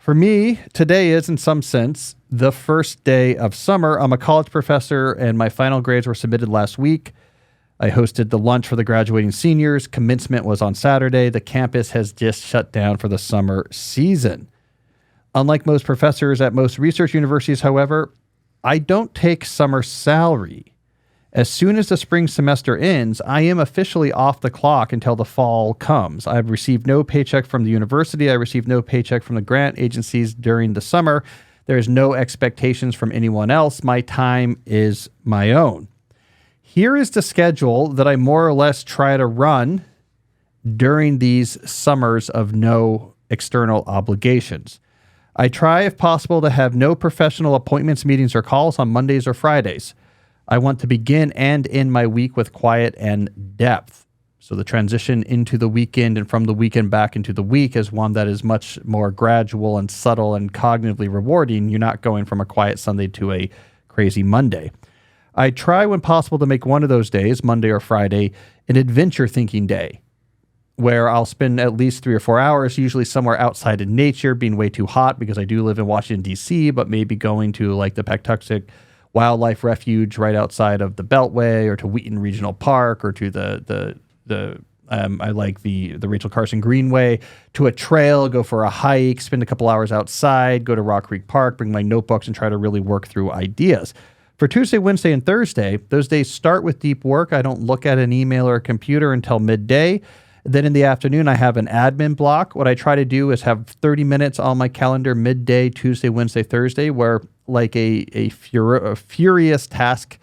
For me, today is, in some sense, the first day of summer. I'm a college professor, and my final grades were submitted last week. I hosted the lunch for the graduating seniors. Commencement was on Saturday. The campus has just shut down for the summer season. Unlike most professors at most research universities, however, I don't take summer salary. As soon as the spring semester ends, I am officially off the clock until the fall comes. I've received no paycheck from the university. I received no paycheck from the grant agencies during the summer. There is no expectations from anyone else. My time is my own. Here is the schedule that I more or less try to run during these summers of no external obligations. I try, if possible, to have no professional appointments, meetings, or calls on Mondays or Fridays. I want to begin and end my week with quiet and depth. So the transition into the weekend and from the weekend back into the week is one that is much more gradual and subtle and cognitively rewarding. You're not going from a quiet Sunday to a crazy Monday. I try when possible to make one of those days, Monday or Friday, an adventure thinking day, where I'll spend at least 3 or 4 hours, usually somewhere outside in nature, being way too hot because I do live in Washington, D.C., but maybe going to like the Patuxent Wildlife Refuge right outside of the Beltway, or to Wheaton Regional Park, or to I like the Rachel Carson Greenway, to a trail, go for a hike, spend a couple hours outside, go to Rock Creek Park, bring my notebooks and try to really work through ideas. For Tuesday, Wednesday, and Thursday, those days start with deep work. I don't look at an email or a computer until midday. Then in the afternoon, I have an admin block. What I try to do is have 30 minutes on my calendar midday, Tuesday, Wednesday, Thursday, where like a furious task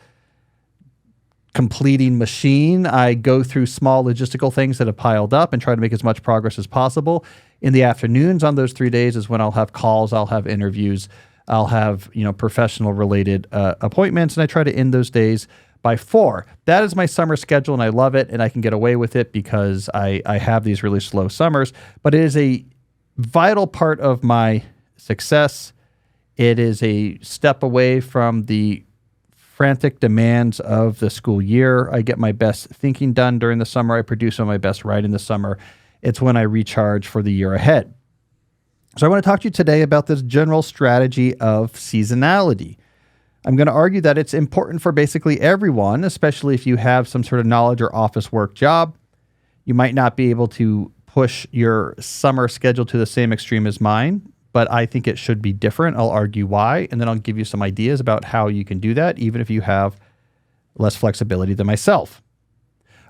completing machine, I go through small logistical things that have piled up and try to make as much progress as possible. In the afternoons on those 3 days is when I'll have calls, I'll have interviews, I'll have professional related appointments, and I try to end those days by 4. That is my summer schedule, and I love it, and I can get away with it because I have these really slow summers. But it is a vital part of my success. It is a step away from the frantic demands of the school year. I get my best thinking done during the summer. I produce some of my best writing in the summer. It's when I recharge for the year ahead. So I want to talk to you today about this general strategy of seasonality. I'm going to argue that it's important for basically everyone, especially if you have some sort of knowledge or office work job. You might not be able to push your summer schedule to the same extreme as mine, but I think it should be different. I'll argue why, and then I'll give you some ideas about how you can do that, even if you have less flexibility than myself.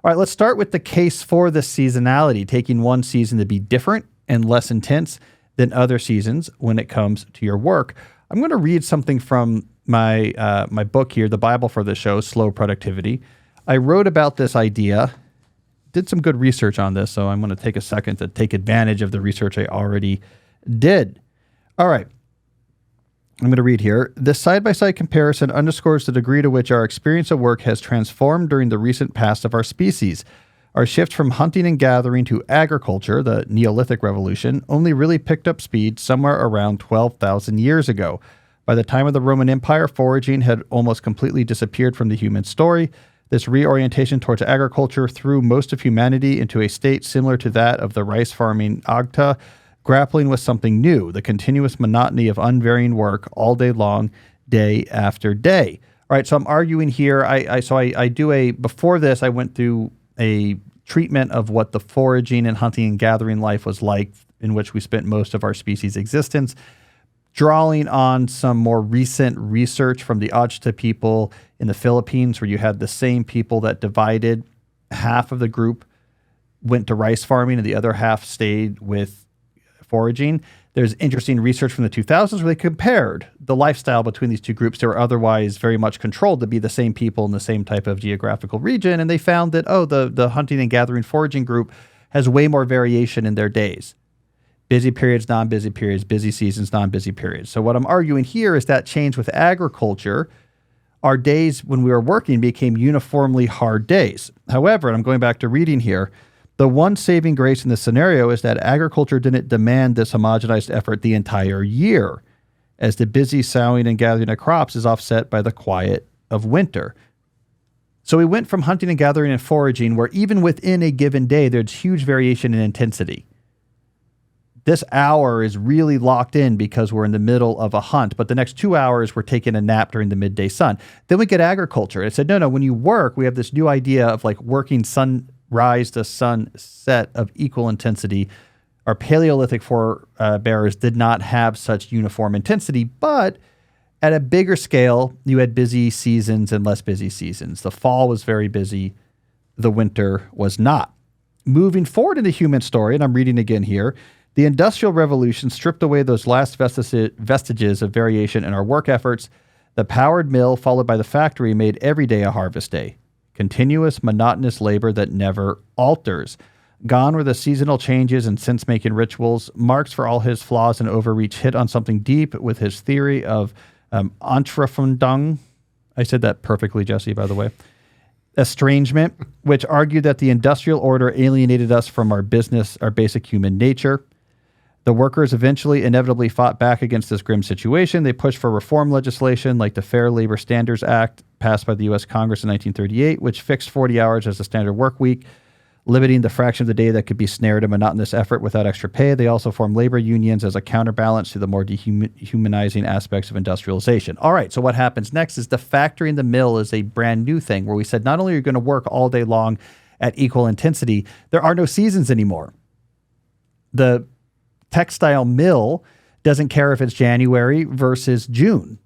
All right, let's start with the case for the seasonality, taking one season to be different and less intense than other seasons when it comes to your work. I'm going to read something from my book here, the Bible for the show, Slow Productivity. I wrote about this idea, did some good research on this, so I'm going to take a second to take advantage of the research I already did. All right. I'm going to read here. This side-by-side comparison underscores the degree to which our experience of work has transformed during the recent past of our species. Our shift from hunting and gathering to agriculture, the Neolithic Revolution, only really picked up speed somewhere around 12,000 years ago. By the time of the Roman Empire, foraging had almost completely disappeared from the human story. This reorientation towards agriculture threw most of humanity into a state similar to that of the rice-farming Agta, grappling with something new, the continuous monotony of unvarying work all day long, day after day. All right, so I'm arguing here. Before this, I went through a treatment of what the foraging and hunting and gathering life was like, in which we spent most of our species' existence, drawing on some more recent research from the Ajta people in the Philippines, where you had the same people that divided. Half of the group went to rice farming and the other half stayed with foraging. There's interesting research from the 2000s where they compared the lifestyle between these two groups that were otherwise very much controlled to be the same people in the same type of geographical region. And they found that, the hunting and gathering foraging group has way more variation in their days. Busy periods, non-busy periods, busy seasons, non-busy periods. So what I'm arguing here is that change with agriculture. Our days when we were working became uniformly hard days. However, and I'm going back to reading here, the one saving grace in this scenario is that agriculture didn't demand this homogenized effort the entire year, as the busy sowing and gathering of crops is offset by the quiet of winter. So we went from hunting and gathering and foraging, where even within a given day, there's huge variation in intensity. this hour is really locked in because we're in the middle of a hunt, but the next 2 hours we're taking a nap during the midday sun. Then we get agriculture. It said, no, when you work, we have this new idea of like working sunrise to sunset of equal intensity. Our Paleolithic forebearers did not have such uniform intensity, but at a bigger scale, you had busy seasons and less busy seasons. The fall was very busy. The winter was not. Moving forward in the human story, and I'm reading again here, the Industrial Revolution stripped away those last vestiges of variation in our work efforts. The powered mill, followed by the factory, made every day a harvest day. Continuous, monotonous labor that never alters. Gone were the seasonal changes and sense-making rituals. Marx, for all his flaws and overreach, hit on something deep with his theory of Entrefundung. I said that perfectly, Jesse, by the way. Estrangement, which argued that the industrial order alienated us from our business, our basic human nature. The workers eventually inevitably fought back against this grim situation. They pushed for reform legislation like the Fair Labor Standards Act passed by the U.S. Congress in 1938, which fixed 40 hours as a standard work week, limiting the fraction of the day that could be snared in monotonous effort without extra pay. They also formed labor unions as a counterbalance to the more dehumanizing aspects of industrialization. All right, so what happens next is the factory and the mill is a brand new thing where we said not only are you going to work all day long at equal intensity, there are no seasons anymore. The textile mill doesn't care if it's January versus June.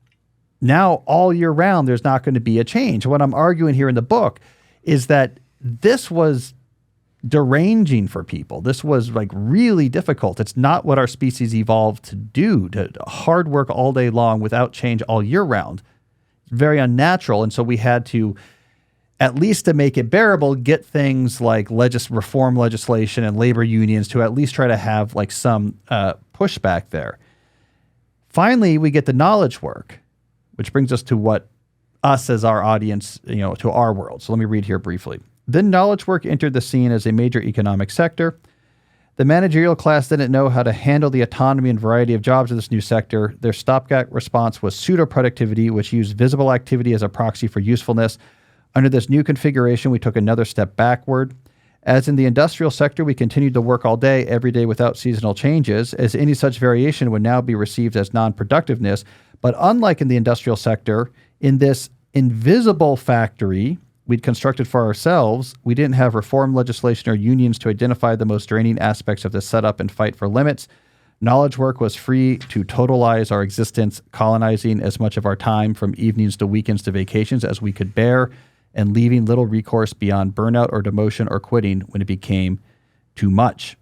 Now, all year round, there's not going to be a change. What I'm arguing here in the book is that this was deranging for people. This was like really difficult. It's not what our species evolved to do, to hard work all day long without change all year round. It's very unnatural. And so we had to, at least to make it bearable, get things like reform legislation and labor unions to at least try to have like some pushback there. Finally, we get the knowledge work, which brings us to what us as our audience, to our world. So let me read here briefly. Then knowledge work entered the scene as a major economic sector. The managerial class didn't know how to handle the autonomy and variety of jobs of this new sector. Their stopgap response was pseudo-productivity, which used visible activity as a proxy for usefulness. Under this new configuration, we took another step backward. As in the industrial sector, we continued to work all day, every day without seasonal changes, as any such variation would now be received as non-productiveness. But unlike in the industrial sector, in this invisible factory we'd constructed for ourselves, we didn't have reform legislation or unions to identify the most draining aspects of the setup and fight for limits. Knowledge work was free to totalize our existence, colonizing as much of our time from evenings to weekends to vacations as we could bear, and leaving little recourse beyond burnout or demotion or quitting when it became too much.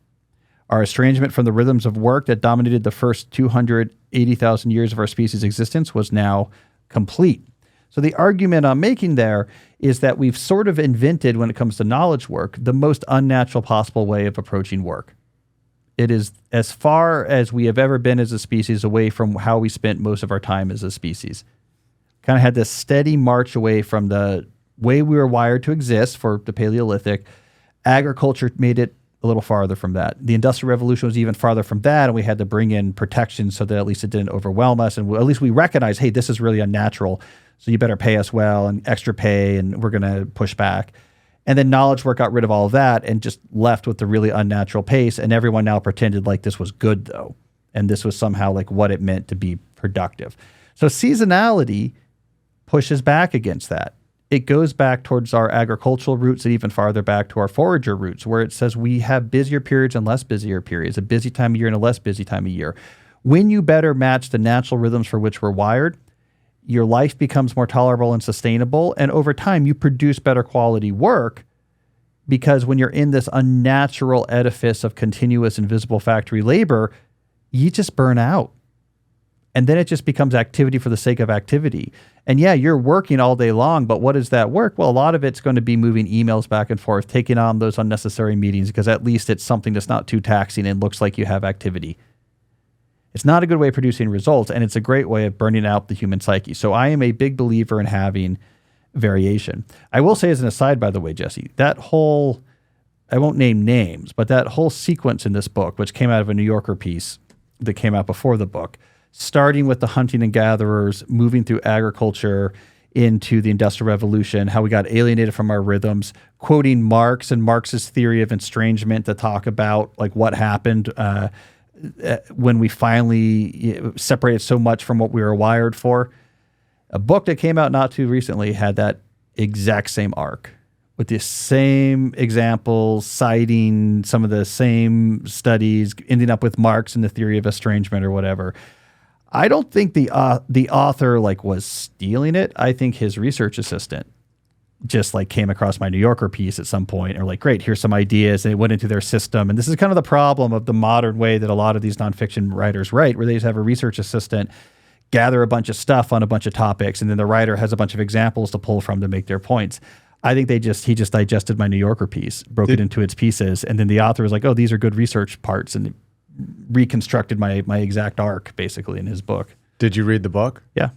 Our estrangement from the rhythms of work that dominated the first 280,000 years of our species' existence was now complete. So the argument I'm making there is that we've sort of invented, when it comes to knowledge work, the most unnatural possible way of approaching work. It is as far as we have ever been as a species away from how we spent most of our time as a species. Kind of had this steady march away from the way we were wired to exist for the Paleolithic. Agriculture made it a little farther from that. The Industrial Revolution was even farther from that, and we had to bring in protection so that at least it didn't overwhelm us, and at least we recognize, hey, this is really unnatural, so you better pay us well and extra pay, and we're going to push back. And then knowledge work got rid of all of that and just left with the really unnatural pace, and everyone now pretended like this was good, though, and this was somehow like what it meant to be productive. So seasonality pushes back against that. It goes back towards our agricultural roots and even farther back to our forager roots, where it says we have busier periods and less busier periods, a busy time of year and a less busy time of year. When you better match the natural rhythms for which we're wired, your life becomes more tolerable and sustainable, and over time you produce better quality work, because when you're in this unnatural edifice of continuous invisible factory labor, you just burn out. And then it just becomes activity for the sake of activity. And yeah, you're working all day long, but what is that work? Well, a lot of it's going to be moving emails back and forth, taking on those unnecessary meetings, because at least it's something that's not too taxing and looks like you have activity. It's not a good way of producing results, and it's a great way of burning out the human psyche. So I am a big believer in having variation. I will say as an aside, by the way, Jesse, that whole, I won't name names, but that whole sequence in this book, which came out of a New Yorker piece that came out before the book, starting with the hunting and gatherers, moving through agriculture into the Industrial Revolution, how we got alienated from our rhythms, quoting Marx and Marx's theory of estrangement to talk about like what happened when we finally separated so much from what we were wired for. A book that came out not too recently had that exact same arc with the same examples, citing some of the same studies, ending up with Marx and the theory of estrangement or whatever. I don't think the author was stealing it. I think his research assistant just came across my New Yorker piece at some point and great, here's some ideas. And it went into their system. And this is kind of the problem of the modern way that a lot of these nonfiction writers write, where they just have a research assistant gather a bunch of stuff on a bunch of topics, and then the writer has a bunch of examples to pull from to make their points. I think he just digested my New Yorker piece, broke it into its pieces, and then the author was like, oh, these are good research parts, and reconstructed my exact arc basically in his book. Did you read the book? Yeah.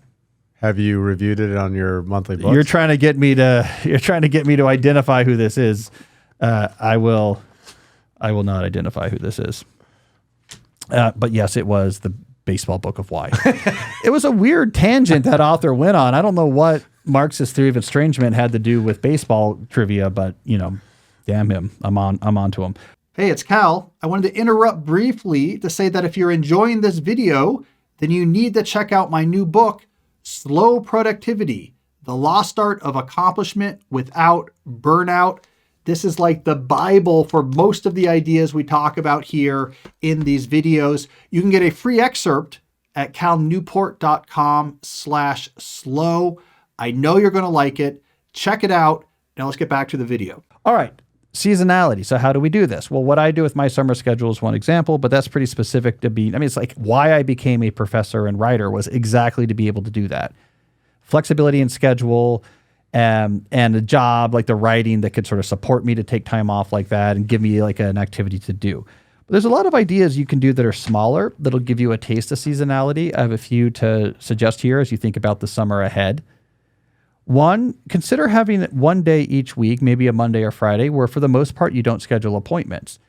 Have you reviewed it on your monthly books? You're trying to get me to identify who this is. I will not identify who this is. But yes, it was the baseball book of why. It was a weird tangent that author went on. I don't know what Marx's theory of estrangement had to do with baseball trivia, but damn him. I'm on to him. Hey, it's Cal. I wanted to interrupt briefly to say that if you're enjoying this video, then you need to check out my new book, Slow Productivity: The Lost Art of Accomplishment Without Burnout. This is like the Bible for most of the ideas we talk about here in these videos. You can get a free excerpt at calnewport.com/slow. I know you're going to like it. Check it out. Now let's get back to the video. All right. Seasonality. So how do we do this? Well, what I do with my summer schedule is one example, but that's pretty specific to be, it's why I became a professor and writer was exactly to be able to do that. Flexibility in schedule, and a job like the writing that could sort of support me to take time off like that and give me an activity to do. But there's a lot of ideas you can do that are smaller that'll give you a taste of seasonality. I have a few to suggest here as you think about the summer ahead. One, consider having one day each week, maybe a Monday or Friday, where for the most part you don't schedule appointments.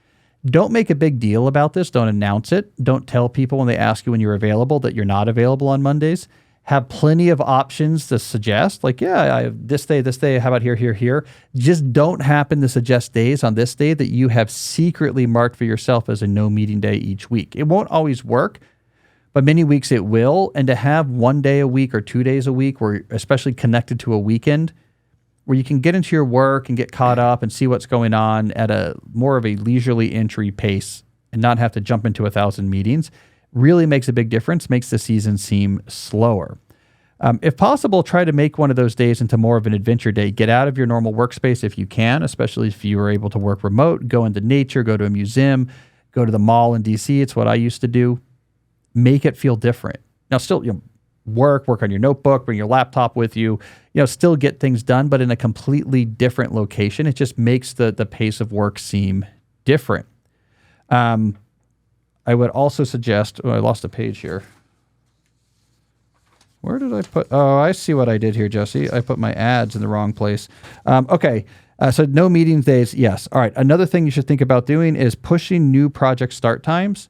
Don't make a big deal about this. Don't announce it. Don't tell people when they ask you when you're available that you're not available on Mondays. Have plenty of options to suggest, I have this day, how about here. Just don't happen to suggest days on this day that you have secretly marked for yourself as a no meeting day each week. It won't always work, but many weeks it will. And to have 1 day a week or 2 days a week, where especially connected to a weekend, where you can get into your work and get caught up and see what's going on at a more of a leisurely entry pace and not have to jump into 1,000 meetings, really makes a big difference, makes the season seem slower. If possible, try to make one of those days into more of an adventure day. Get out of your normal workspace if you can, especially if you are able to work remote. Go into nature, go to a museum, go to the mall in DC. It's what I used to do. Make it feel different. Now, still, work on your notebook, bring your laptop with you, still get things done, but in a completely different location. It just makes the pace of work seem different. I would also suggest, I lost a page here. Where did I put? Oh, I see what I did here, Jesse. I put my ads in the wrong place. Okay. So no meeting days. Yes. All right. Another thing you should think about doing is pushing new project start times.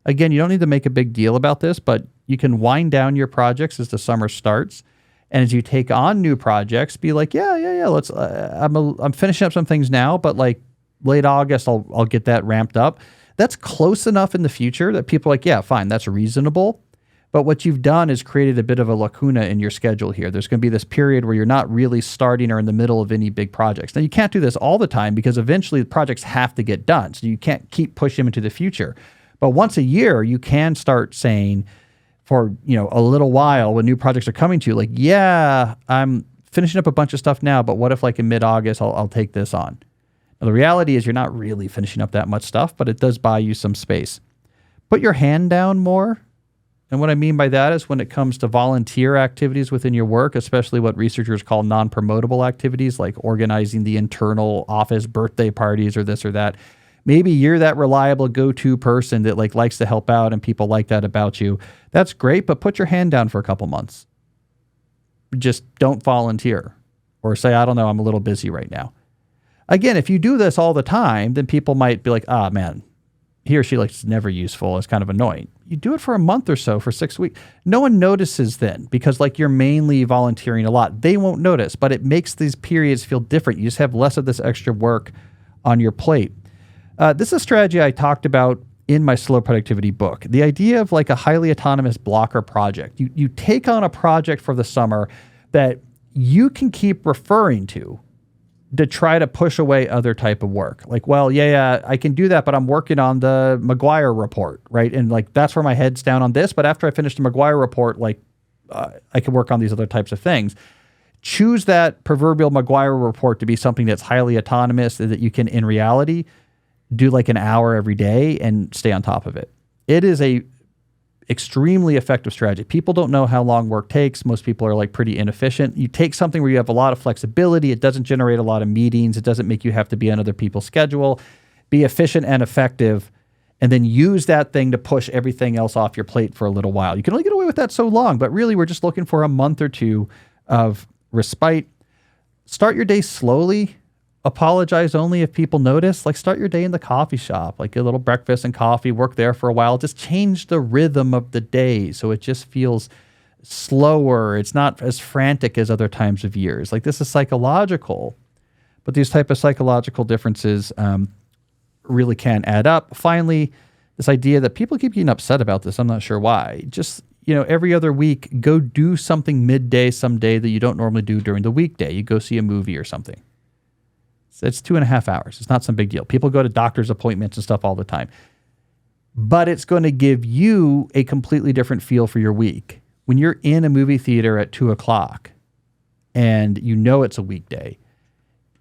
Again, you don't need to make a big deal about this, but you can wind down your projects as the summer starts. And as you take on new projects, be like, yeah. Let's, I'm finishing up some things now, but late August, I'll get that ramped up. That's close enough in the future that people are like, yeah, fine, that's reasonable. But what you've done is created a bit of a lacuna in your schedule here. There's going to be this period where you're not really starting or in the middle of any big projects. Now, you can't do this all the time because eventually the projects have to get done. So you can't keep pushing them into the future. But once a year, you can start saying for, a little while when new projects are coming to you, yeah, I'm finishing up a bunch of stuff now, but what if in mid-August, I'll take this on? Now, the reality is you're not really finishing up that much stuff, but it does buy you some space. Put your hand down more. And what I mean by that is when it comes to volunteer activities within your work, especially what researchers call non-promotable activities, like organizing the internal office birthday parties or this or that. Maybe you're that reliable go-to person that likes to help out and people like that about you. That's great, but put your hand down for a couple months. Just don't volunteer or say, I don't know, I'm a little busy right now. Again, if you do this all the time, then people might be like, man, he or she is never useful. It's kind of annoying. You do it for a month or so, for 6 weeks. No one notices then because you're mainly volunteering a lot. They won't notice, but it makes these periods feel different. You just have less of this extra work on your plate. This is a strategy I talked about in my slow productivity book. The idea of like a highly autonomous blocker project. You take on a project for the summer that you can keep referring to try to push away other type of work. Like, well, yeah, I can do that, but I'm working on the McGuire report, right? And like, that's where my head's down on this. But after I finish the McGuire report, like I can work on these other types of things. Choose that proverbial McGuire report to be something that's highly autonomous that you can, in reality, do like an hour every day and stay on top of it. It is a extremely effective strategy. People don't know how long work takes. Most people are like pretty inefficient. You take something where you have a lot of flexibility. It doesn't generate a lot of meetings. It doesn't make you have to be on other people's schedule. Be efficient and effective, and then use that thing to push everything else off your plate for a little while. You can only get away with that so long, but really we're just looking for a month or two of respite. Start your day slowly. Apologize only if people notice. Like, start your day in the coffee shop, like a little breakfast and coffee, work there for a while. Just change the rhythm of the day so it just feels slower. It's not as frantic as other times of years. Like, this is psychological, but these type of psychological differences really can add up. Finally, this idea that people keep getting upset about this. I'm not sure why. Just, every other week, go do something midday someday that you don't normally do during the weekday. You go see a movie or something. It's 2.5 hours. It's not some big deal. People go to doctor's appointments and stuff all the time. But it's going to give you a completely different feel for your week. When you're in a movie theater at 2:00 and it's a weekday,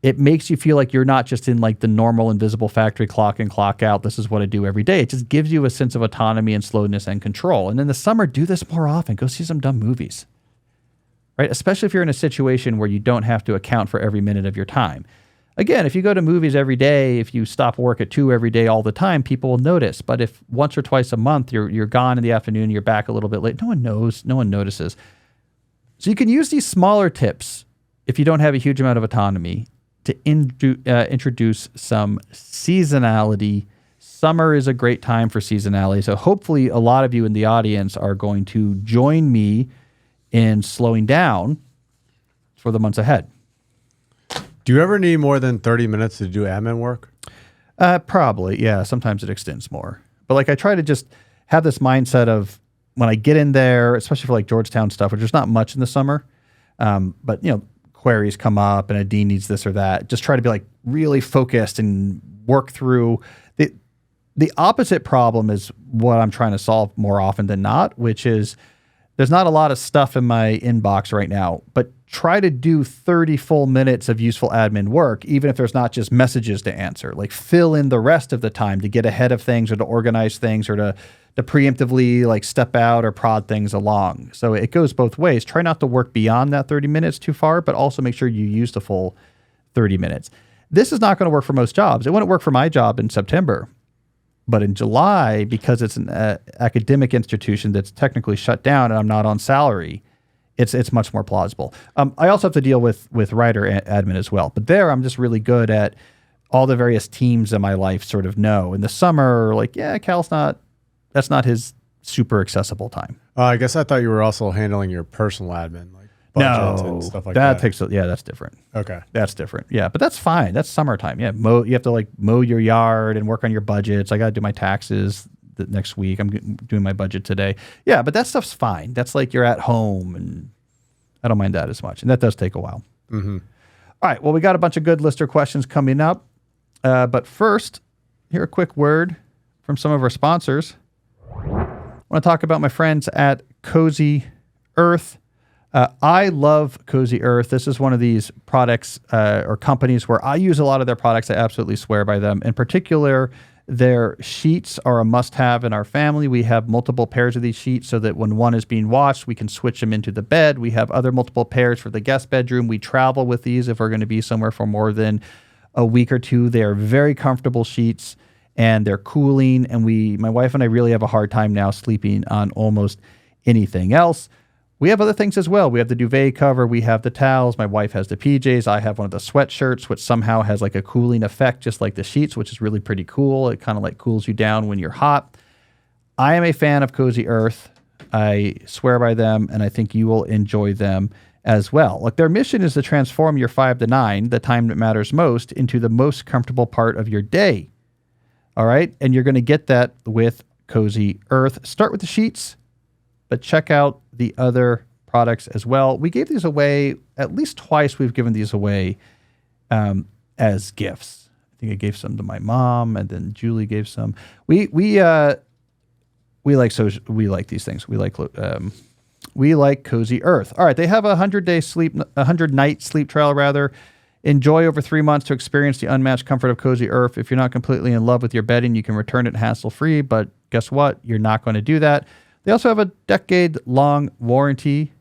it makes you feel like you're not just in like the normal invisible factory clock in, clock out. This is what I do every day. It just gives you a sense of autonomy and slowness and control. And in the summer, do this more often. Go see some dumb movies, right? Especially if you're in a situation where you don't have to account for every minute of your time. Again, if you go to movies every day, if you stop work at 2 every day all the time, people will notice. But if once or twice a month you're gone in the afternoon, you're back a little bit late, no one knows, no one notices. So you can use these smaller tips if you don't have a huge amount of autonomy to introduce some seasonality. Summer is a great time for seasonality. So hopefully a lot of you in the audience are going to join me in slowing down for the months ahead. Do you ever need more than 30 minutes to do admin work? Probably, yeah. Sometimes it extends more. But like I try to just have this mindset of when I get in there, especially for like Georgetown stuff, which there's not much in the summer, but queries come up and a dean needs this or that. Just try to be like really focused and work through. The opposite problem is what I'm trying to solve more often than not, which is there's not a lot of stuff in my inbox right now, but try to do 30 full minutes of useful admin work, even if there's not just messages to answer. Like fill in the rest of the time to get ahead of things or to organize things or to preemptively like step out or prod things along. So it goes both ways. Try not to work beyond that 30 minutes too far, but also make sure you use the full 30 minutes. This is not going to work for most jobs. It wouldn't work for my job in September. But in July, because it's an academic institution that's technically shut down and I'm not on salary, it's much more plausible. I also have to deal with writer admin as well. But there, I'm just really good at all the various teams in my life sort of know. In the summer, like, yeah, Cal's that's not his super accessible time. I guess I thought you were also handling your personal admin, like budgets and stuff like that. That's different. Okay. That's different. Yeah, but that's fine. That's summertime. Yeah, you have to like mow your yard and work on your budgets. I got to do my taxes next week. I'm doing my budget today. Yeah, but that stuff's fine. That's like you're at home, and I don't mind that as much. And that does take a while. Mm-hmm. All right. Well, we got a bunch of good listener questions coming up. But first, here a quick word from some of our sponsors. I want to talk about my friends at Cozy Earth. I love Cozy Earth. This is one of these products or companies where I use a lot of their products. I absolutely swear by them. In particular, their sheets are a must-have in our family. We have multiple pairs of these sheets so that when one is being washed, we can switch them into the bed. We have other multiple pairs for the guest bedroom. We travel with these if we're going to be somewhere for more than a week or two. They are very comfortable sheets and they're cooling. And my wife and I really have a hard time now sleeping on almost anything else. We have other things as well. We have the duvet cover. We have the towels. My wife has the PJs. I have one of the sweatshirts, which somehow has like a cooling effect, just like the sheets, which is really pretty cool. It kind of like cools you down when you're hot. I am a fan of Cozy Earth. I swear by them, and I think you will enjoy them as well. Like their mission is to transform your 5 to 9, the time that matters most, into the most comfortable part of your day. All right. And you're going to get that with Cozy Earth. Start with the sheets, but check out the other products as well. We gave these away at least twice. We've given these away as gifts. I think I gave some to my mom, and then Julie gave some. We like these things. We like Cozy Earth. All right, they have a 100-night sleep trial rather. Enjoy over 3 months to experience the unmatched comfort of Cozy Earth. If you're not completely in love with your bedding, you can return it hassle-free, but guess what? You're not going to do that. They also have a decade-long warranty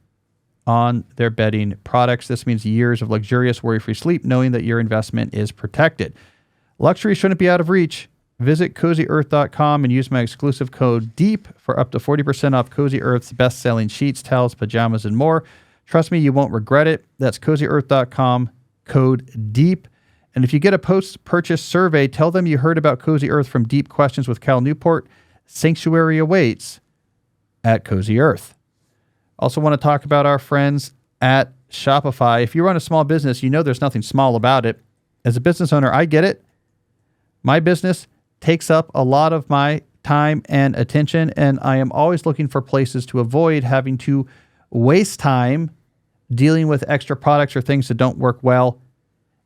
on their bedding products. This means years of luxurious, worry-free sleep, knowing that your investment is protected. Luxury shouldn't be out of reach. Visit CozyEarth.com and use my exclusive code DEEP for up to 40% off Cozy Earth's best-selling sheets, towels, pajamas, and more. Trust me, you won't regret it. That's CozyEarth.com, code DEEP. And if you get a post-purchase survey, tell them you heard about Cozy Earth from Deep Questions with Cal Newport. Sanctuary awaits at Cozy Earth. Also want to talk about our friends at Shopify. If you run a small business, you know there's nothing small about it. As a business owner, I get it. My business takes up a lot of my time and attention, and I am always looking for places to avoid having to waste time dealing with extra products or things that don't work well.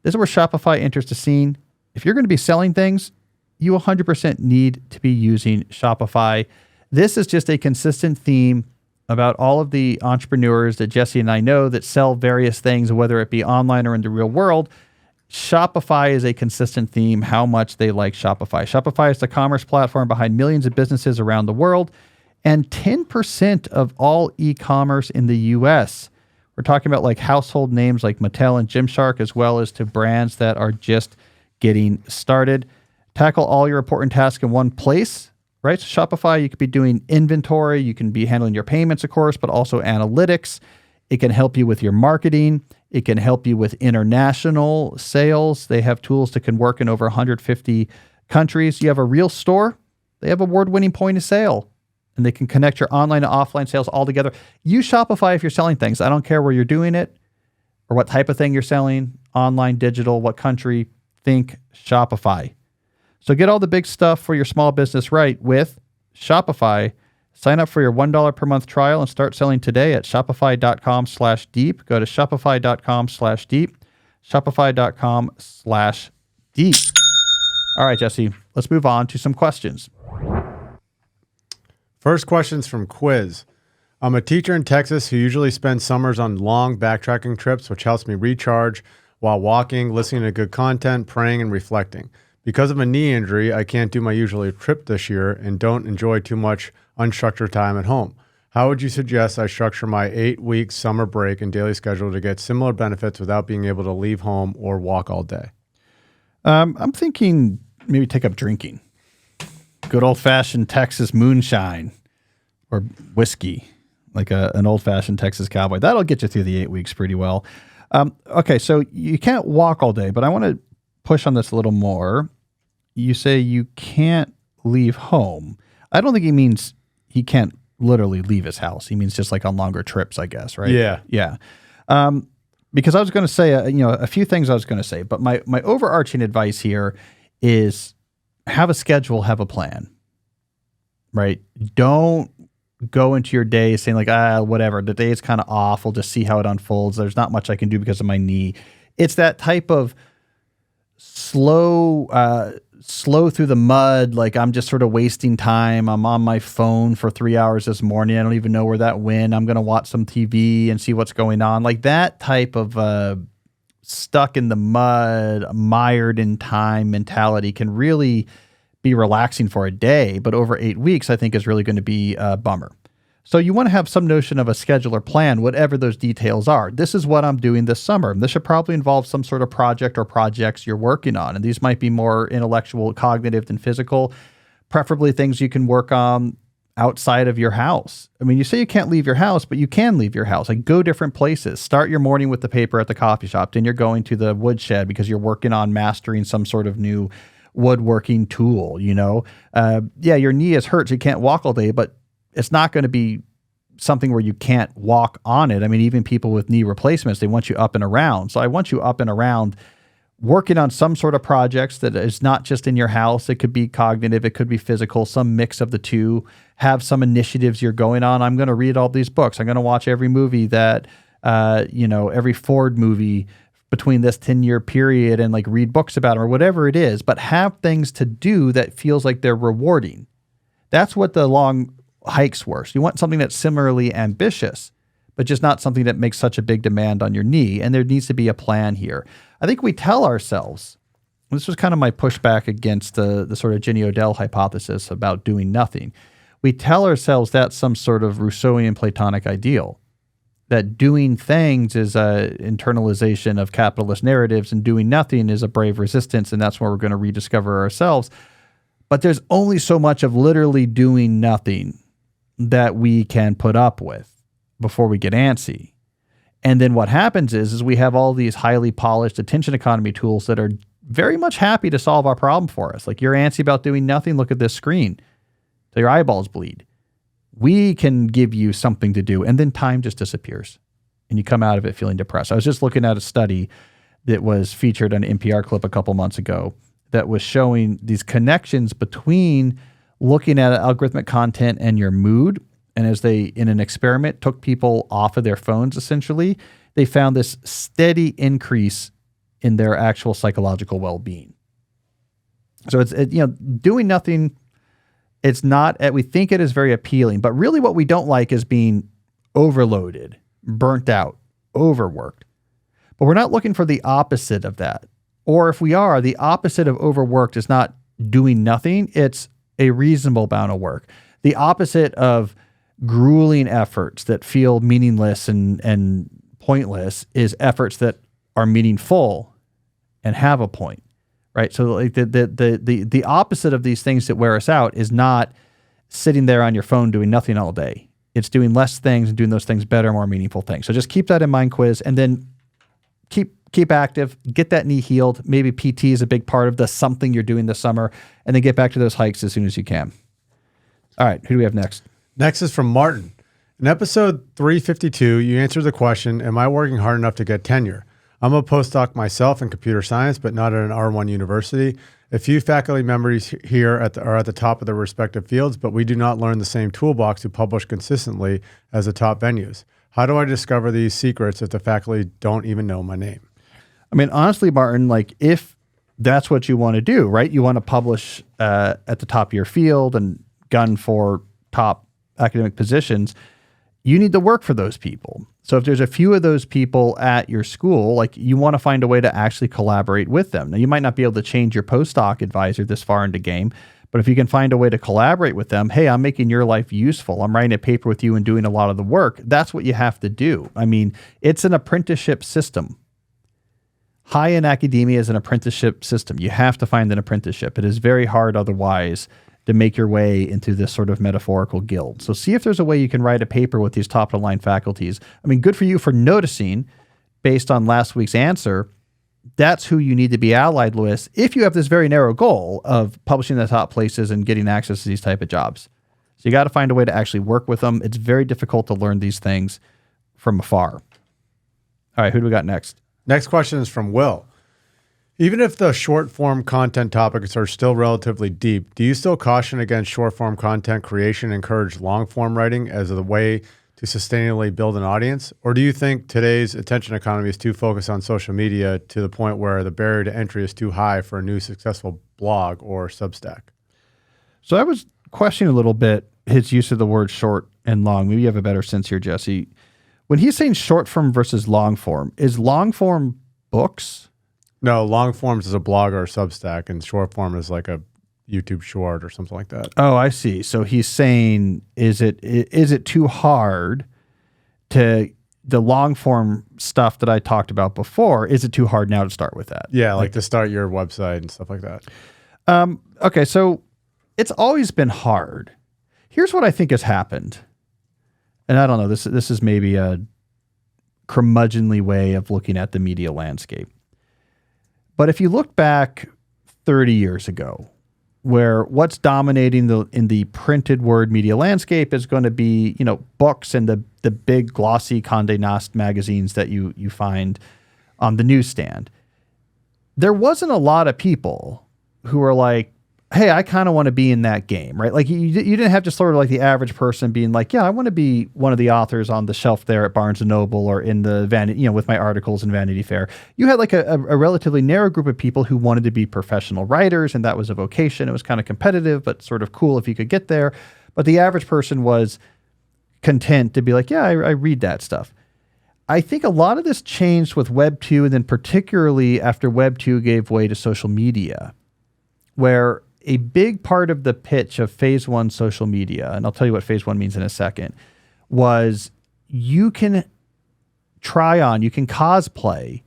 This is where Shopify enters the scene. If you're going to be selling things, you 100% need to be using Shopify. This is just a consistent theme about all of the entrepreneurs that Jesse and I know that sell various things, whether it be online or in the real world. Shopify is a consistent theme, how much they like Shopify. Shopify is the commerce platform behind millions of businesses around the world and 10% of all e-commerce in the U.S. We're talking about like household names like Mattel and Gymshark, as well as to brands that are just getting started. Tackle all your important tasks in one place. Right? So Shopify, you could be doing inventory. You can be handling your payments, of course, but also analytics. It can help you with your marketing. It can help you with international sales. They have tools that can work in over 150 countries. You have a real store. They have award-winning point of sale, and they can connect your online and offline sales all together. Use Shopify if you're selling things. I don't care where you're doing it or what type of thing you're selling, online, digital, what country. Think Shopify. So get all the big stuff for your small business right with Shopify. Sign up for your $1 per month trial and start selling today at shopify.com/deep. Go to shopify.com/deep. Shopify.com/deep. All right, Jesse, let's move on to some questions. First question's from Quiz. I'm a teacher in Texas who usually spends summers on long backtracking trips, which helps me recharge while walking, listening to good content, praying, and reflecting. Because of a knee injury, I can't do my usual trip this year and don't enjoy too much unstructured time at home. How would you suggest I structure my 8-week summer break and daily schedule to get similar benefits without being able to leave home or walk all day? I'm thinking maybe take up drinking. Good old-fashioned Texas moonshine or whiskey, like an old-fashioned Texas cowboy. That'll get you through the 8 weeks pretty well. Okay, so you can't walk all day, but I want to push on this a little more. You say you can't leave home. I don't think he means he can't literally leave his house. He means just like on longer trips, I guess, right? Yeah. Yeah. Because I was going to say, a few things I was going to say, but my overarching advice here is have a schedule, have a plan, right? Don't go into your day saying like, whatever, the day is kind of off. We'll just see how it unfolds. There's not much I can do because of my knee. It's that type of slow through the mud. Like I'm just sort of wasting time. I'm on my phone for 3 hours this morning. I don't even know where that went. I'm going to watch some TV and see what's going on. Like that type of stuck in the mud, mired in time mentality can really be relaxing for a day, but over 8 weeks, I think is really going to be a bummer. So you want to have some notion of a schedule or plan, whatever those details are. This is what I'm doing this summer. This should probably involve some sort of project or projects you're working on. And these might be more intellectual, cognitive than physical, preferably things you can work on outside of your house. I mean, you say you can't leave your house, but you can leave your house. Like go different places. Start your morning with the paper at the coffee shop. Then you're going to the woodshed because you're working on mastering some sort of new woodworking tool, your knee is hurt. So you can't walk all day, but it's not going to be something where you can't walk on it. I mean, even people with knee replacements, they want you up and around. So I want you up and around working on some sort of projects that is not just in your house. It could be cognitive, it could be physical, some mix of the two. Have some initiatives you're going on. I'm going to read all these books. I'm going to watch every movie that, every Ford movie between this 10-year period and like read books about them or whatever it is, but have things to do that feels like they're rewarding. That's what the long hikes were. So you want something that's similarly ambitious, but just not something that makes such a big demand on your knee. And there needs to be a plan here. I think we tell ourselves, this was kind of my pushback against the sort of Jenny Odell hypothesis about doing nothing. We tell ourselves that's some sort of Rousseauian Platonic ideal, that doing things is a internalization of capitalist narratives and doing nothing is a brave resistance, and that's where we're going to rediscover ourselves. But there's only so much of literally doing nothing that we can put up with before we get antsy. And then what happens is we have all these highly polished attention economy tools that are very much happy to solve our problem for us. Like, you're antsy about doing nothing, look at this screen till your eyeballs bleed. We can give you something to do, and then time just disappears, and you come out of it feeling depressed. I was just looking at a study that was featured on an NPR clip a couple months ago that was showing these connections between looking at algorithmic content and your mood. And as they, in an experiment, took people off of their phones, essentially, they found this steady increase in their actual psychological well-being. So it's doing nothing. It's not, we think it is very appealing, but really what we don't like is being overloaded, burnt out, overworked. But we're not looking for the opposite of that. Or if we are, the opposite of overworked is not doing nothing. It's a reasonable amount of work. The opposite of grueling efforts that feel meaningless and pointless is efforts that are meaningful and have a point. Right. So like the opposite of these things that wear us out is not sitting there on your phone doing nothing all day. It's doing less things and doing those things better, more meaningful things. So just keep that in mind, quiz, and then keep active, get that knee healed. Maybe PT is a big part of the something you're doing this summer, and then get back to those hikes as soon as you can. All right. Who do we have next? Next is from Martin. In episode 352, you answered the question, am I working hard enough to get tenure? I'm a postdoc myself in computer science, but not at an R1 university. A few faculty members here are at the top of their respective fields, but we do not learn the same toolbox to publish consistently as the top venues. How do I discover these secrets if the faculty don't even know my name? I mean, honestly, Martin, like if that's what you want to do, right? You want to publish at the top of your field and gun for top academic positions, you need to work for those people. So if there's a few of those people at your school, like you want to find a way to actually collaborate with them. Now, you might not be able to change your postdoc advisor this far into game, but if you can find a way to collaborate with them, hey, I'm making your life useful. I'm writing a paper with you and doing a lot of the work. That's what you have to do. I mean, it's an apprenticeship system. High in academia is an apprenticeship system. You have to find an apprenticeship. It is very hard otherwise to make your way into this sort of metaphorical guild. So see if there's a way you can write a paper with these top-of-the-line faculties. I mean, good for you for noticing, based on last week's answer, that's who you need to be allied with if you have this very narrow goal of publishing in the top places and getting access to these type of jobs. So you got to find a way to actually work with them. It's very difficult to learn these things from afar. All right, who do we got next? Next question is from Will. Even if the short-form content topics are still relatively deep, do you still caution against short-form content creation and encourage long-form writing as a way to sustainably build an audience? Or do you think today's attention economy is too focused on social media to the point where the barrier to entry is too high for a new successful blog or Substack? So I was questioning a little bit his use of the word short and long. Maybe you have a better sense here, Jesse. When he's saying short form versus long form, is long form books? No, long forms is a blog or a Substack, and short form is like a YouTube short or something like that. Oh, I see. So he's saying, is it too hard to the long form stuff that I talked about before? Is it too hard now to start with that? Yeah, like to start your website and stuff like that. Okay, so it's always been hard. Here's what I think has happened, and I don't know. This is maybe a curmudgeonly way of looking at the media landscape. But if you look back 30 years ago, where what's dominating in the printed word media landscape is going to be, books and the big glossy Condé Nast magazines that you find on the newsstand. there wasn't a lot of people who were like, hey, I kind of want to be in that game, right? Like you didn't have just sort of like the average person being like, yeah, I want to be one of the authors on the shelf there at Barnes & Noble or in the Vanity, with my articles in Vanity Fair. You had like a relatively narrow group of people who wanted to be professional writers, and that was a vocation. It was kind of competitive, but sort of cool if you could get there. But the average person was content to be like, yeah, I read that stuff. I think a lot of this changed with Web 2, and then particularly after Web 2 gave way to social media, where a big part of the pitch of phase 1 social media, and I'll tell you what phase 1 means in a second, was you can cosplay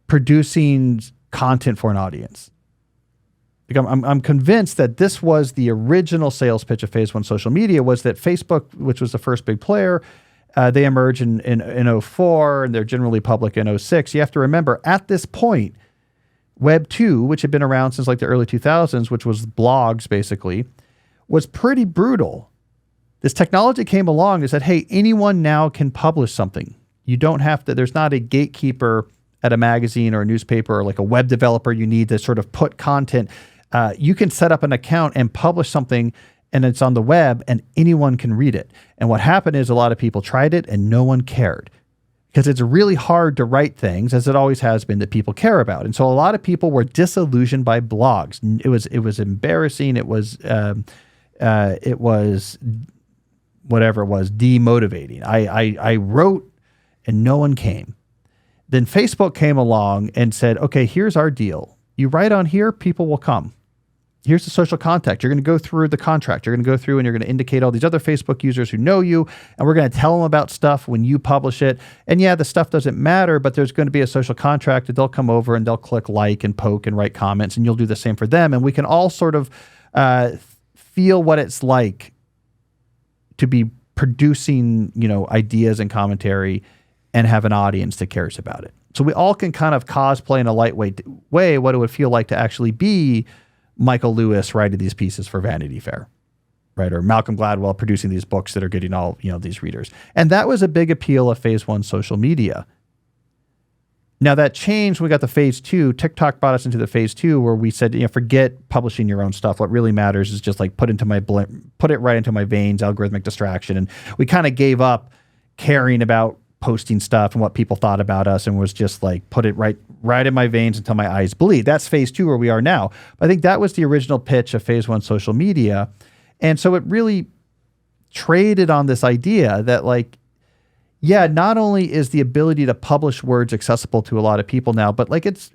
producing content for an audience. Like I'm convinced that this was the original sales pitch of phase 1 social media, was that Facebook, which was the first big player, they emerged in 2004, and they're generally public in 2006. You have to remember, at this point, Web 2, which had been around since like the early 2000s, which was blogs basically, was pretty brutal. This technology came along and said, hey, anyone now can publish something. You don't have to, there's not a gatekeeper at a magazine or a newspaper or like a web developer you need to sort of put content. You can set up an account and publish something, and it's on the web and anyone can read it. And what happened is a lot of people tried it and no one cared. Because it's really hard to write things, as it always has been, that people care about. And so a lot of people were disillusioned by blogs. It was embarrassing. It was whatever it was, demotivating. I wrote and no one came. Then Facebook came along and said, okay, here's our deal. You write on here, people will come. Here's the social contact. You're going to go through the contract. You're going to go through and you're going to indicate all these other Facebook users who know you, and we're going to tell them about stuff when you publish it. And yeah, the stuff doesn't matter, but there's going to be a social contract that they'll come over and they'll click like and poke and write comments, and you'll do the same for them. And we can all sort of feel what it's like to be producing, ideas and commentary and have an audience that cares about it. So we all can kind of cosplay in a lightweight way what it would feel like to actually be Michael Lewis writing these pieces for Vanity Fair, right? Or Malcolm Gladwell producing these books that are getting all, these readers. And that was a big appeal of phase 1 social media. Now that changed when we got to phase 2. TikTok brought us into the phase 2 where we said, forget publishing your own stuff. What really matters is just like put it right into my veins, algorithmic distraction. And we kind of gave up caring about posting stuff and what people thought about us, and was just like, put it right in my veins until my eyes bleed. That's phase 2 where we are now. But I think that was the original pitch of phase 1 social media. And so it really traded on this idea that like, yeah, not only is the ability to publish words accessible to a lot of people now, but like it's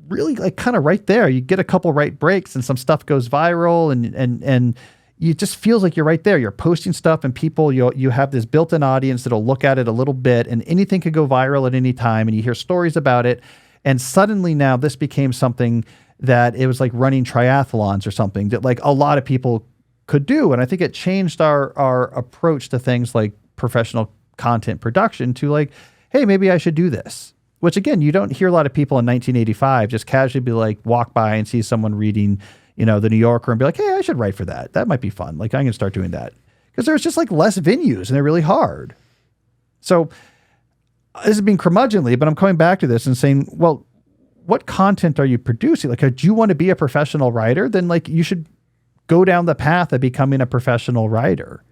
really like kind of right there. You get a couple right breaks and some stuff goes viral, and it just feels like you're right there. You're posting stuff and people, you have this built-in audience that'll look at it a little bit, and anything could go viral at any time, and you hear stories about it. And suddenly now this became something that it was like running triathlons or something that like a lot of people could do. And I think it changed our approach to things like professional content production to like, hey, maybe I should do this. Which again, you don't hear a lot of people in 1985 just casually be like, walk by and see someone reading, the New Yorker and be like, hey, I should write for that. That might be fun. Like I'm going to start doing that. Because there's just like less venues and they're really hard. So this is being curmudgeonly, but I'm coming back to this and saying, well, what content are you producing? Like, do you want to be a professional writer? Then like you should go down the path of becoming a professional writer.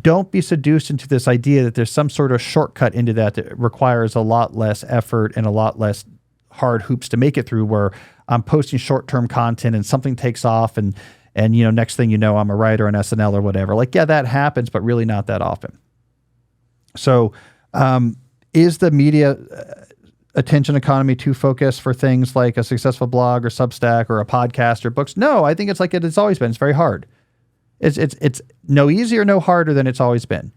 Don't be seduced into this idea that there's some sort of shortcut into that requires a lot less effort and a lot less hard hoops to make it through, where I'm posting short-term content and something takes off and next thing you know, I'm a writer on SNL or whatever. Like, yeah, that happens, but really not that often. So is the media attention economy too focused for things like a successful blog or Substack or a podcast or books? No, I think it's like it's always been. It's very hard. It's no easier, no harder than it's always been.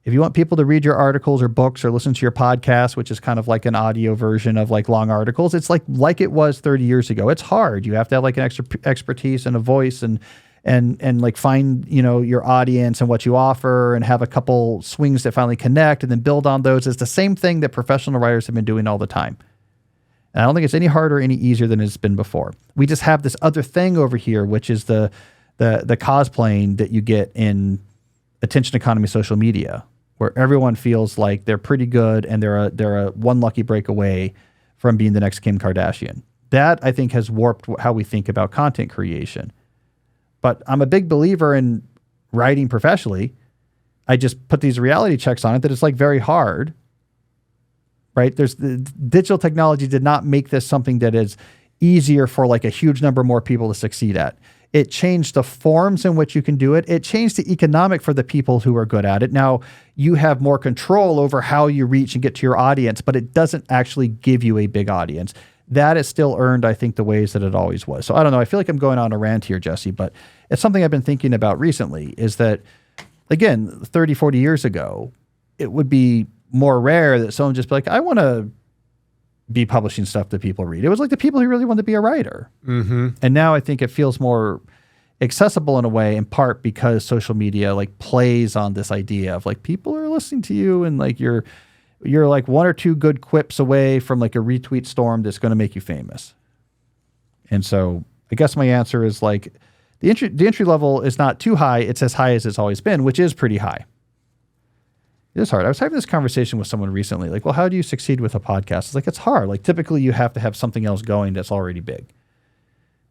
If you want people to read your articles or books or listen to your podcast, which is kind of like an audio version of like long articles, it's like it was 30 years ago. It's hard. You have to have like an extra expertise and a voice and like find, your audience and what you offer and have a couple swings that finally connect and then build on those. It's the same thing that professional writers have been doing all the time. And I don't think it's any harder or any easier than it's been before. We just have this other thing over here, which is the cosplaying that you get in attention economy social media, where everyone feels like they're pretty good and they're a one lucky break away from being the next Kim Kardashian. That, I think, has warped how we think about content creation. But I'm a big believer in writing professionally. I just put these reality checks on it that it's like very hard, right? There's the digital technology did not make this something that is easier for like a huge number more people to succeed at. It changed the forms in which you can do it. It changed the economic for the people who are good at it. Now you have more control over how you reach and get to your audience, but it doesn't actually give you a big audience. That is still earned, I think, the ways that it always was. So I don't know. I feel like I'm going on a rant here, Jesse, but it's something I've been thinking about recently is that, again, 30, 40 years ago, it would be more rare that someone just be like, I want to be publishing stuff that people read. It was like the people who really wanted to be a writer. Mm-hmm. And now I think it feels more accessible in a way, in part because social media like plays on this idea of like people are listening to you and like you're like one or two good quips away from like a retweet storm that's going to make you famous. And so I guess my answer is like the entry level is not too high. It's as high as it's always been, which is pretty high. It is hard. I was having this conversation with someone recently, like, well, how do you succeed with a podcast? It's like, it's hard. Like typically you have to have something else going that's already big.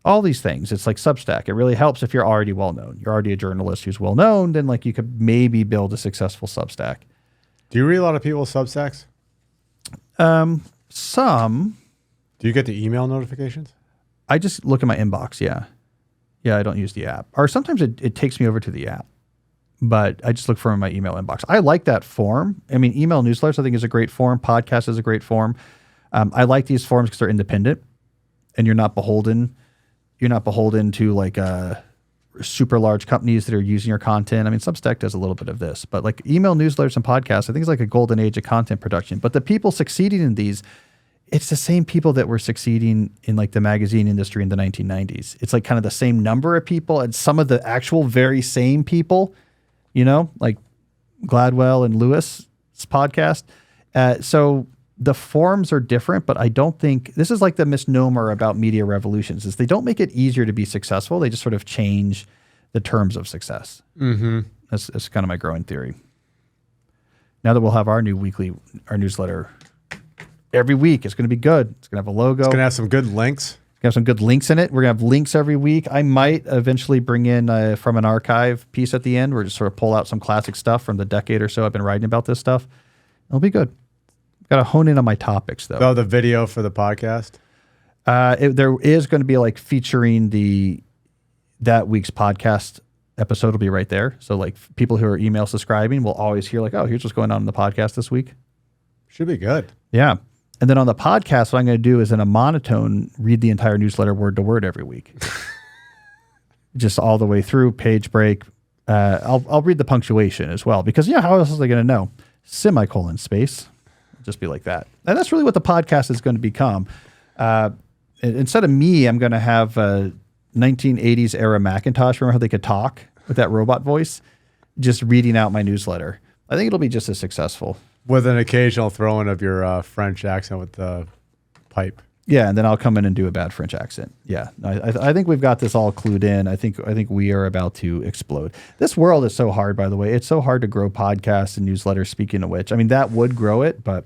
All these things. It's like Substack. It really helps if you're already well-known. You're already a journalist who's well-known, then like you could maybe build a successful Substack. Do you read a lot of people's Substacks? Some. Do you get the email notifications? I just look at my inbox, yeah. Yeah, I don't use the app. Or sometimes it takes me over to the app, but I just look for my email inbox. I like that form. I mean, email newsletters I think is a great form. Podcast is a great form. I like these forms because they're independent and you're not beholden. You're not beholden to like super large companies that are using your content. I mean, Substack does a little bit of this, but like email newsletters and podcasts, I think it's like a golden age of content production. But the people succeeding in these, it's the same people that were succeeding in like the magazine industry in the 1990s. It's like kind of the same number of people and some of the actual very same people, you know, like Gladwell and Lewis's podcast. So the forms are different, but I don't think this is like the misnomer about media revolutions is they don't make it easier to be successful. They just sort of change the terms of success. Mm-hmm. That's kind of my growing theory. Now that we'll have our newsletter every week, it's going to be good. It's going to have a logo. It's going to have some good links. Have some good links in it. We're going to have links every week. I might eventually bring in from an archive piece at the end. We're just sort of pull out some classic stuff from the decade or so I've been writing about this stuff. It'll be good. Got to hone in on my topics though. Oh, the video for the podcast? There is going to be like featuring that week's podcast episode will be right there. So like people who are email subscribing will always hear like, oh, here's what's going on in the podcast this week. Should be good. Yeah. And then on the podcast, what I'm going to do is in a monotone, read the entire newsletter word to word every week. Just all the way through, page break. I'll read the punctuation as well because how else are they going to know? Semicolon space. Just be like that. And that's really what the podcast is going to become. Instead of me, I'm going to have a 1980s era Macintosh. Remember how they could talk with that robot voice? Just reading out my newsletter. I think it'll be just as successful. With an occasional throw-in of your French accent with the pipe. Yeah, and then I'll come in and do a bad French accent. Yeah, I think we've got this all clued in. I think we are about to explode. This world is so hard, by the way. It's so hard to grow podcasts and newsletters, speaking of which. I mean, that would grow it, but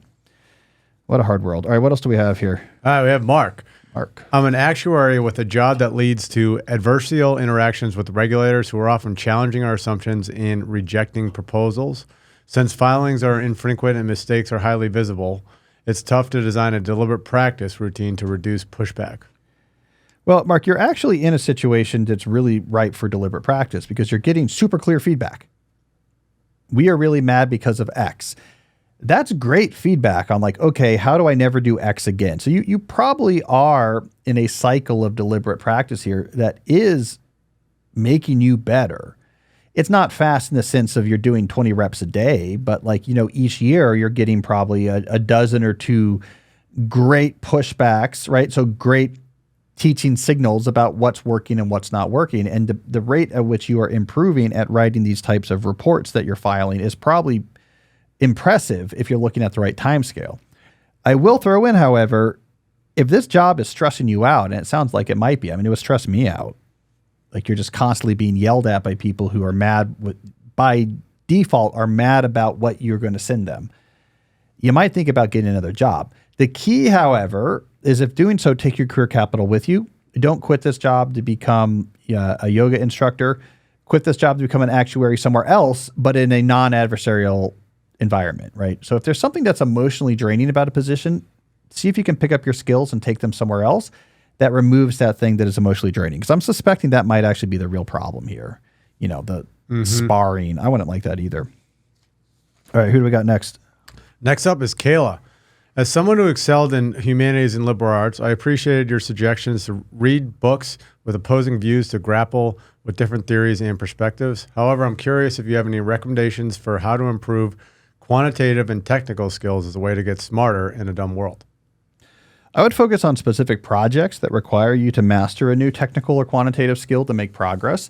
what a hard world. All right, what else do we have here? We have Mark. Mark. I'm an actuary with a job that leads to adversarial interactions with regulators who are often challenging our assumptions and rejecting proposals. Since filings are infrequent and mistakes are highly visible, it's tough to design a deliberate practice routine to reduce pushback. Well, Mark, you're actually in a situation that's really ripe for deliberate practice because you're getting super clear feedback. We are really mad because of X. That's great feedback on like, okay, how do I never do X again? So you probably are in a cycle of deliberate practice here that is making you better. It's not fast in the sense of you're doing 20 reps a day, but like, each year you're getting probably a dozen or two great pushbacks, right? So great teaching signals about what's working and what's not working. And the rate at which you are improving at writing these types of reports that you're filing is probably impressive if you're looking at the right time scale. I will throw in, however, if this job is stressing you out, and it sounds like it might be, I mean, it would stress me out. Like you're just constantly being yelled at by people who are mad by default are mad about what you're going to send them. You might think about getting another job. The key, however, is if doing so, take your career capital with you. Don't quit this job to become a yoga instructor. Quit this job to become an actuary somewhere else, but in a non-adversarial environment, right? So if there's something that's emotionally draining about a position, see if you can pick up your skills and take them somewhere else that removes that thing that is emotionally draining. Because I'm suspecting that might actually be the real problem here. The sparring. I wouldn't like that either. All right, who do we got next? Next up is Kayla. As someone who excelled in humanities and liberal arts, I appreciated your suggestions to read books with opposing views to grapple with different theories and perspectives. However, I'm curious if you have any recommendations for how to improve quantitative and technical skills as a way to get smarter in a dumb world. I would focus on specific projects that require you to master a new technical or quantitative skill to make progress.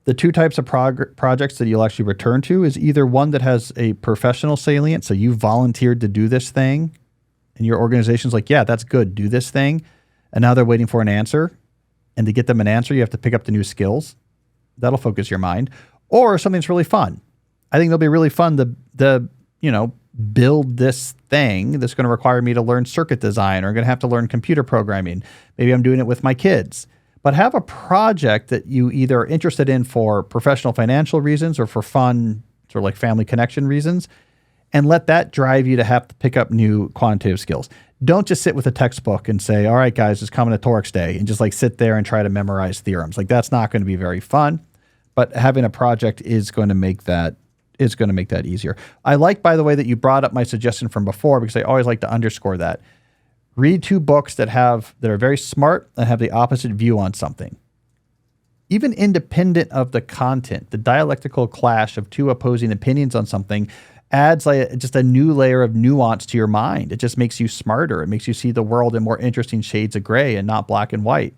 The two types of projects that you'll actually return to is either one that has a professional salient, so you volunteered to do this thing, and your organization's like, yeah, that's good, do this thing, and now they're waiting for an answer, and to get them an answer, you have to pick up the new skills. That'll focus your mind. Or something that's really fun. I think it'll be really fun to build this thing that's going to require me to learn circuit design, or I'm going to have to learn computer programming. Maybe I'm doing it with my kids. But have a project that you either are interested in for professional financial reasons or for fun, sort of like family connection reasons, and let that drive you to have to pick up new quantitative skills. Don't just sit with a textbook and say, all right, guys, it's combinatorics day, and just like sit there and try to memorize theorems. Like that's not going to be very fun, but having a project is going to make that easier. I like, by the way, that you brought up my suggestion from before, because I always like to underscore that. Read two books that are very smart and have the opposite view on something. Even independent of the content, the dialectical clash of two opposing opinions on something adds just a new layer of nuance to your mind. It just makes you smarter. It makes you see the world in more interesting shades of gray and not black and white.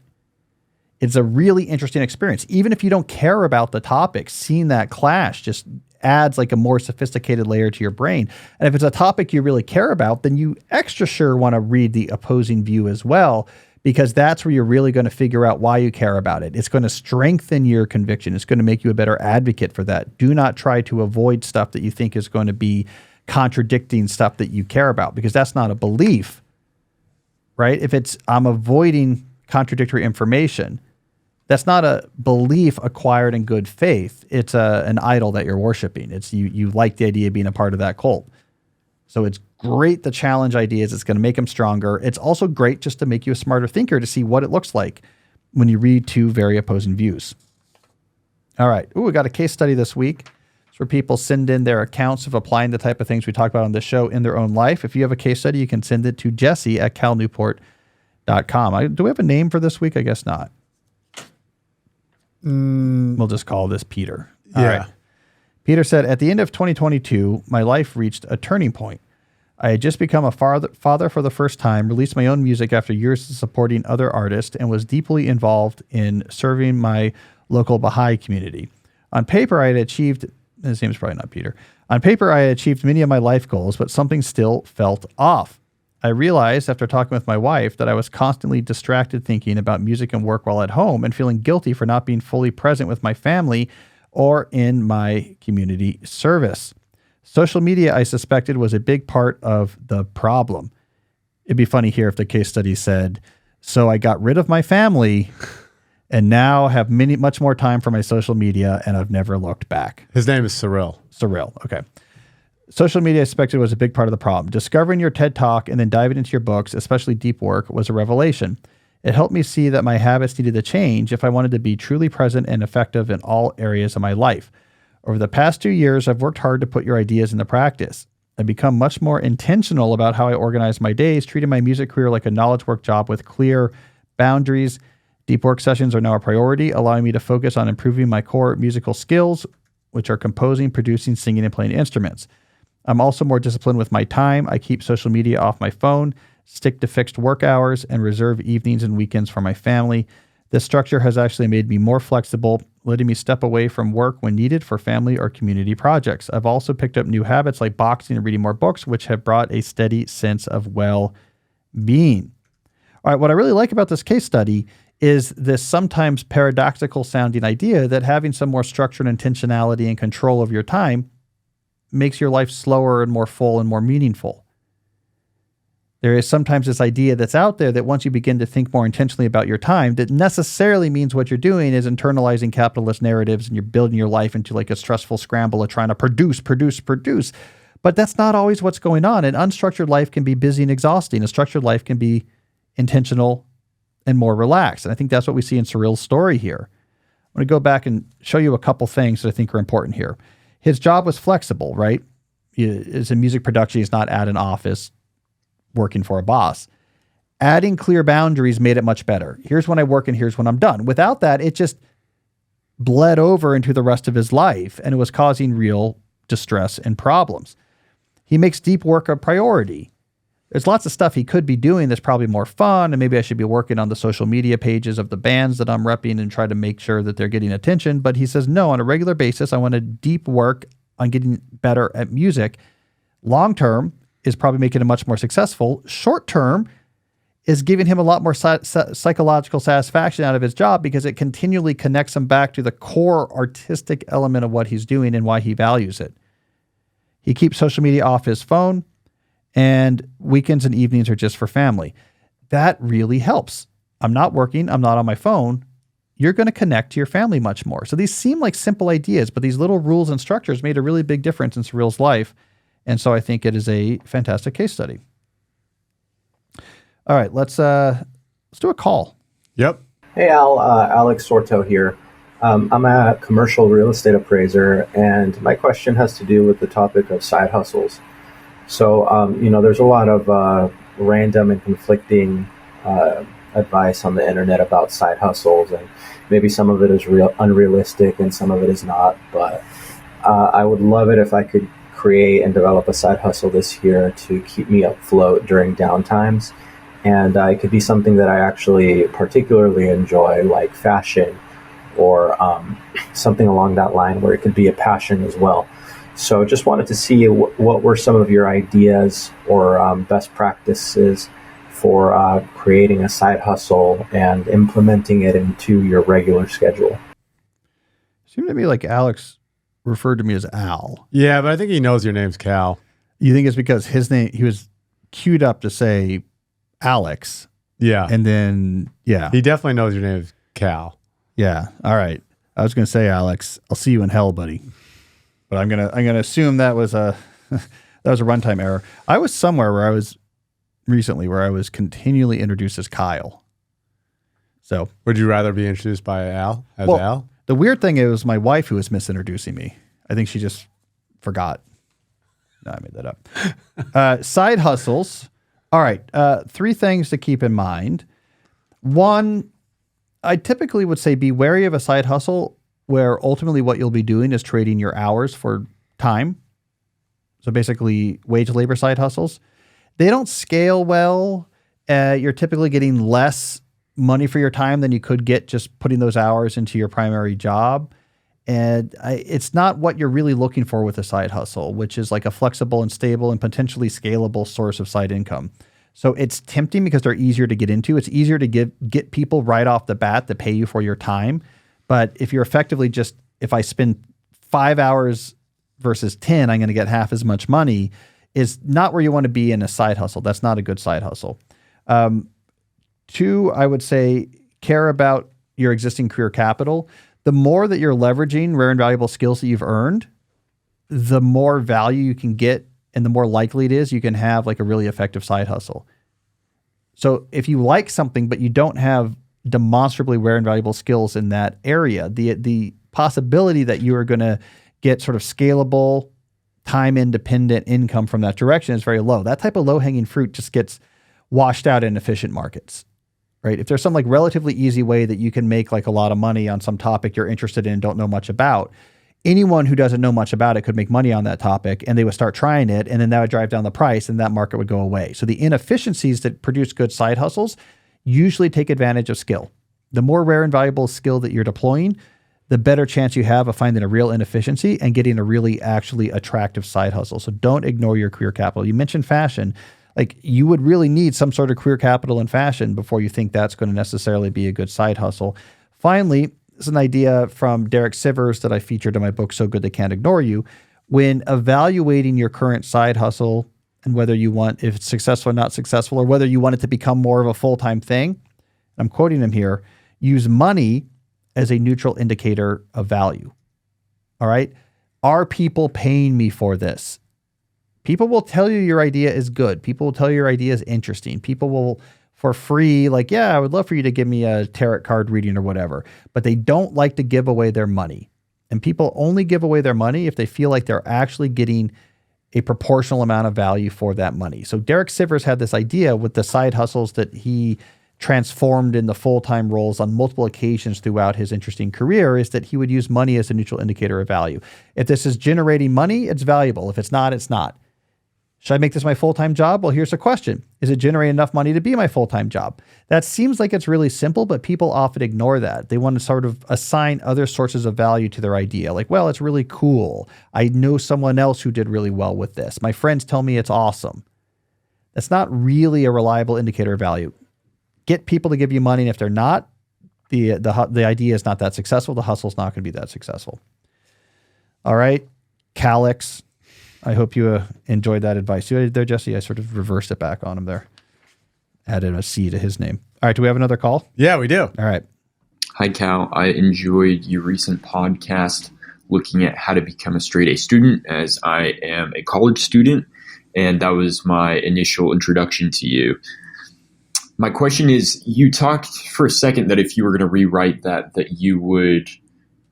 It's a really interesting experience. Even if you don't care about the topic, seeing that clash just adds like a more sophisticated layer to your brain. And if it's a topic you really care about, then you extra sure want to read the opposing view as well, because that's where you're really going to figure out why you care about it. It's going to strengthen your conviction. It's going to make you a better advocate for that. Do not try to avoid stuff that you think is going to be contradicting stuff that you care about, because that's not a belief, right? If it's, I'm avoiding contradictory information, that's not a belief acquired in good faith. It's an idol that you're worshiping. It's you like the idea of being a part of that cult. So it's great to challenge ideas. It's going to make them stronger. It's also great just to make you a smarter thinker, to see what it looks like when you read two very opposing views. All right. Ooh, we got a case study this week. It's where people send in their accounts of applying the type of things we talk about on this show in their own life. If you have a case study, you can send it to jesse@calnewport.com. Do we have a name for this week? I guess not. We'll just call this Peter. All right. Peter said, at the end of 2022, my life reached a turning point. I had just become a father for the first time, released my own music after years of supporting other artists, and was deeply involved in serving my local Baha'i community. On paper, I had achieved, his name's probably not Peter. On paper, I had achieved many of my life goals, but something still felt off. I realized after talking with my wife that I was constantly distracted thinking about music and work while at home, and feeling guilty for not being fully present with my family or in my community service. Social media, I suspected, was a big part of the problem. It'd be funny here if the case study said, so I got rid of my family and now have much more time for my social media, and I've never looked back. His name is Cyril. Cyril, okay. Social media, I suspected, was a big part of the problem. Discovering your TED Talk and then diving into your books, especially deep work, was a revelation. It helped me see that my habits needed to change if I wanted to be truly present and effective in all areas of my life. Over the past 2 years, I've worked hard to put your ideas into practice. I've become much more intentional about how I organize my days, treating my music career like a knowledge work job with clear boundaries. Deep work sessions are now a priority, allowing me to focus on improving my core musical skills, which are composing, producing, singing, and playing instruments. I'm also more disciplined with my time. I keep social media off my phone, stick to fixed work hours, and reserve evenings and weekends for my family. This structure has actually made me more flexible, letting me step away from work when needed for family or community projects. I've also picked up new habits like boxing and reading more books, which have brought a steady sense of well-being. All right, what I really like about this case study is this sometimes paradoxical sounding idea that having some more structure and intentionality and control of your time makes your life slower and more full and more meaningful. There is sometimes this idea that's out there that once you begin to think more intentionally about your time, that necessarily means what you're doing is internalizing capitalist narratives and you're building your life into like a stressful scramble of trying to produce. But that's not always what's going on. An unstructured life can be busy and exhausting. A structured life can be intentional and more relaxed. And I think that's what we see in Cyril's story here. I'm going to go back and show you a couple things that I think are important here. His job was flexible, right? As in music production, he's not at an office working for a boss. Adding clear boundaries made it much better. Here's when I work and here's when I'm done. Without that, it just bled over into the rest of his life and it was causing real distress and problems. He makes deep work a priority. There's lots of stuff he could be doing that's probably more fun, and maybe I should be working on the social media pages of the bands that I'm repping and try to make sure that they're getting attention. But he says, no, on a regular basis, I want to deep work on getting better at music. Long term is probably making him much more successful. Short term is giving him a lot more psychological satisfaction out of his job because it continually connects him back to the core artistic element of what he's doing and why he values it. He keeps social media off his phone, and weekends and evenings are just for family. That really helps. I'm not working. I'm not on my phone. You're going to connect to your family much more. So these seem like simple ideas, but these little rules and structures made a really big difference in Cyril's life. And so I think it is a fantastic case study. All right, let's do a call. Yep. Hey, Al. Alex Sorto here. I'm a commercial real estate appraiser, and my question has to do with the topic of side hustles. So, there's a lot of random and conflicting advice on the internet about side hustles, and maybe some of it is unrealistic and some of it is not. But I would love it if I could create and develop a side hustle this year to keep me afloat during downtimes. And it could be something that I actually particularly enjoy, like fashion or something along that line where it could be a passion as well. So just wanted to see what were some of your ideas or best practices for creating a side hustle and implementing it into your regular schedule. Seemed to me like Alex referred to me as Al. Yeah, but I think he knows your name's Cal. You think it's because his name, he was queued up to say Alex. Yeah. And then, yeah. He definitely knows your name is Cal. Yeah. All right. I was going to say, Alex, I'll see you in hell, buddy. But I'm going to assume that was a runtime error. I was somewhere where I was recently where I was continually introduced as Kyle. So would you rather be introduced by Al as Al? The weird thing is my wife who was misintroducing me. I think she just forgot. No, I made that up. Side hustles. All right. 3 things to keep in mind. One, I typically would say be wary of a side hustle where ultimately what you'll be doing is trading your hours for time. So basically wage labor side hustles. They don't scale well. You're typically getting less money for your time than you could get just putting those hours into your primary job. And it's not what you're really looking for with a side hustle, which is like a flexible and stable and potentially scalable source of side income. So it's tempting because they're easier to get into. It's easier to get people right off the bat to pay you for your time. But if you're effectively just, if I spend 5 hours versus 10, I'm going to get half as much money, is not where you want to be in a side hustle. That's not a good side hustle. 2, I would say care about your existing career capital. The more that you're leveraging rare and valuable skills that you've earned, the more value you can get and the more likely it is you can have like a really effective side hustle. So if you like something, but you don't have demonstrably rare and valuable skills in that area, the possibility that you are going to get sort of scalable, time-independent income from that direction is very low. That type of low-hanging fruit just gets washed out in efficient markets. Right? If there's some like relatively easy way that you can make like a lot of money on some topic you're interested in and don't know much about, anyone who doesn't know much about it could make money on that topic and they would start trying it and then that would drive down the price and that market would go away. So the inefficiencies that produce good side hustles usually take advantage of skill. The more rare and valuable skill that you're deploying, the better chance you have of finding a real inefficiency and getting a really actually attractive side hustle. So don't ignore your career capital. You mentioned fashion. Like you would really need some sort of career capital in fashion before you think that's going to necessarily be a good side hustle. Finally, it's an idea from Derek Sivers that I featured in my book, So Good They Can't Ignore You. When evaluating your current side hustle and whether you want, if it's successful or not successful, or whether you want it to become more of a full-time thing. I'm quoting him here. Use money as a neutral indicator of value. All right. Are people paying me for this? People will tell you your idea is good. People will tell you your idea is interesting. People will, for free, like, yeah, I would love for you to give me a tarot card reading or whatever, but they don't like to give away their money. And people only give away their money if they feel like they're actually getting a proportional amount of value for that money. So Derek Sivers had this idea with the side hustles that he transformed into full-time roles on multiple occasions throughout his interesting career, is that he would use money as a neutral indicator of value. If this is generating money, it's valuable. If it's not, it's not. Should I make this my full-time job? Well, here's the question. Is it generating enough money to be my full-time job? That seems like it's really simple, but people often ignore that. They want to sort of assign other sources of value to their idea. Like, well, it's really cool. I know someone else who did really well with this. My friends tell me it's awesome. That's not really a reliable indicator of value. Get people to give you money, and if they're not, the idea is not that successful. The hustle's not going to be that successful. All right, Calix. I hope you enjoyed that advice. See what I did there, Jesse? I sort of reversed it back on him there. Added a C to his name. All right, do we have another call? Yeah, we do. All right. Hi, Cal. I enjoyed your recent podcast looking at how to become a straight A student, as I am a college student, and that was my initial introduction to you. My question is, you talked for a second that if you were going to rewrite that you would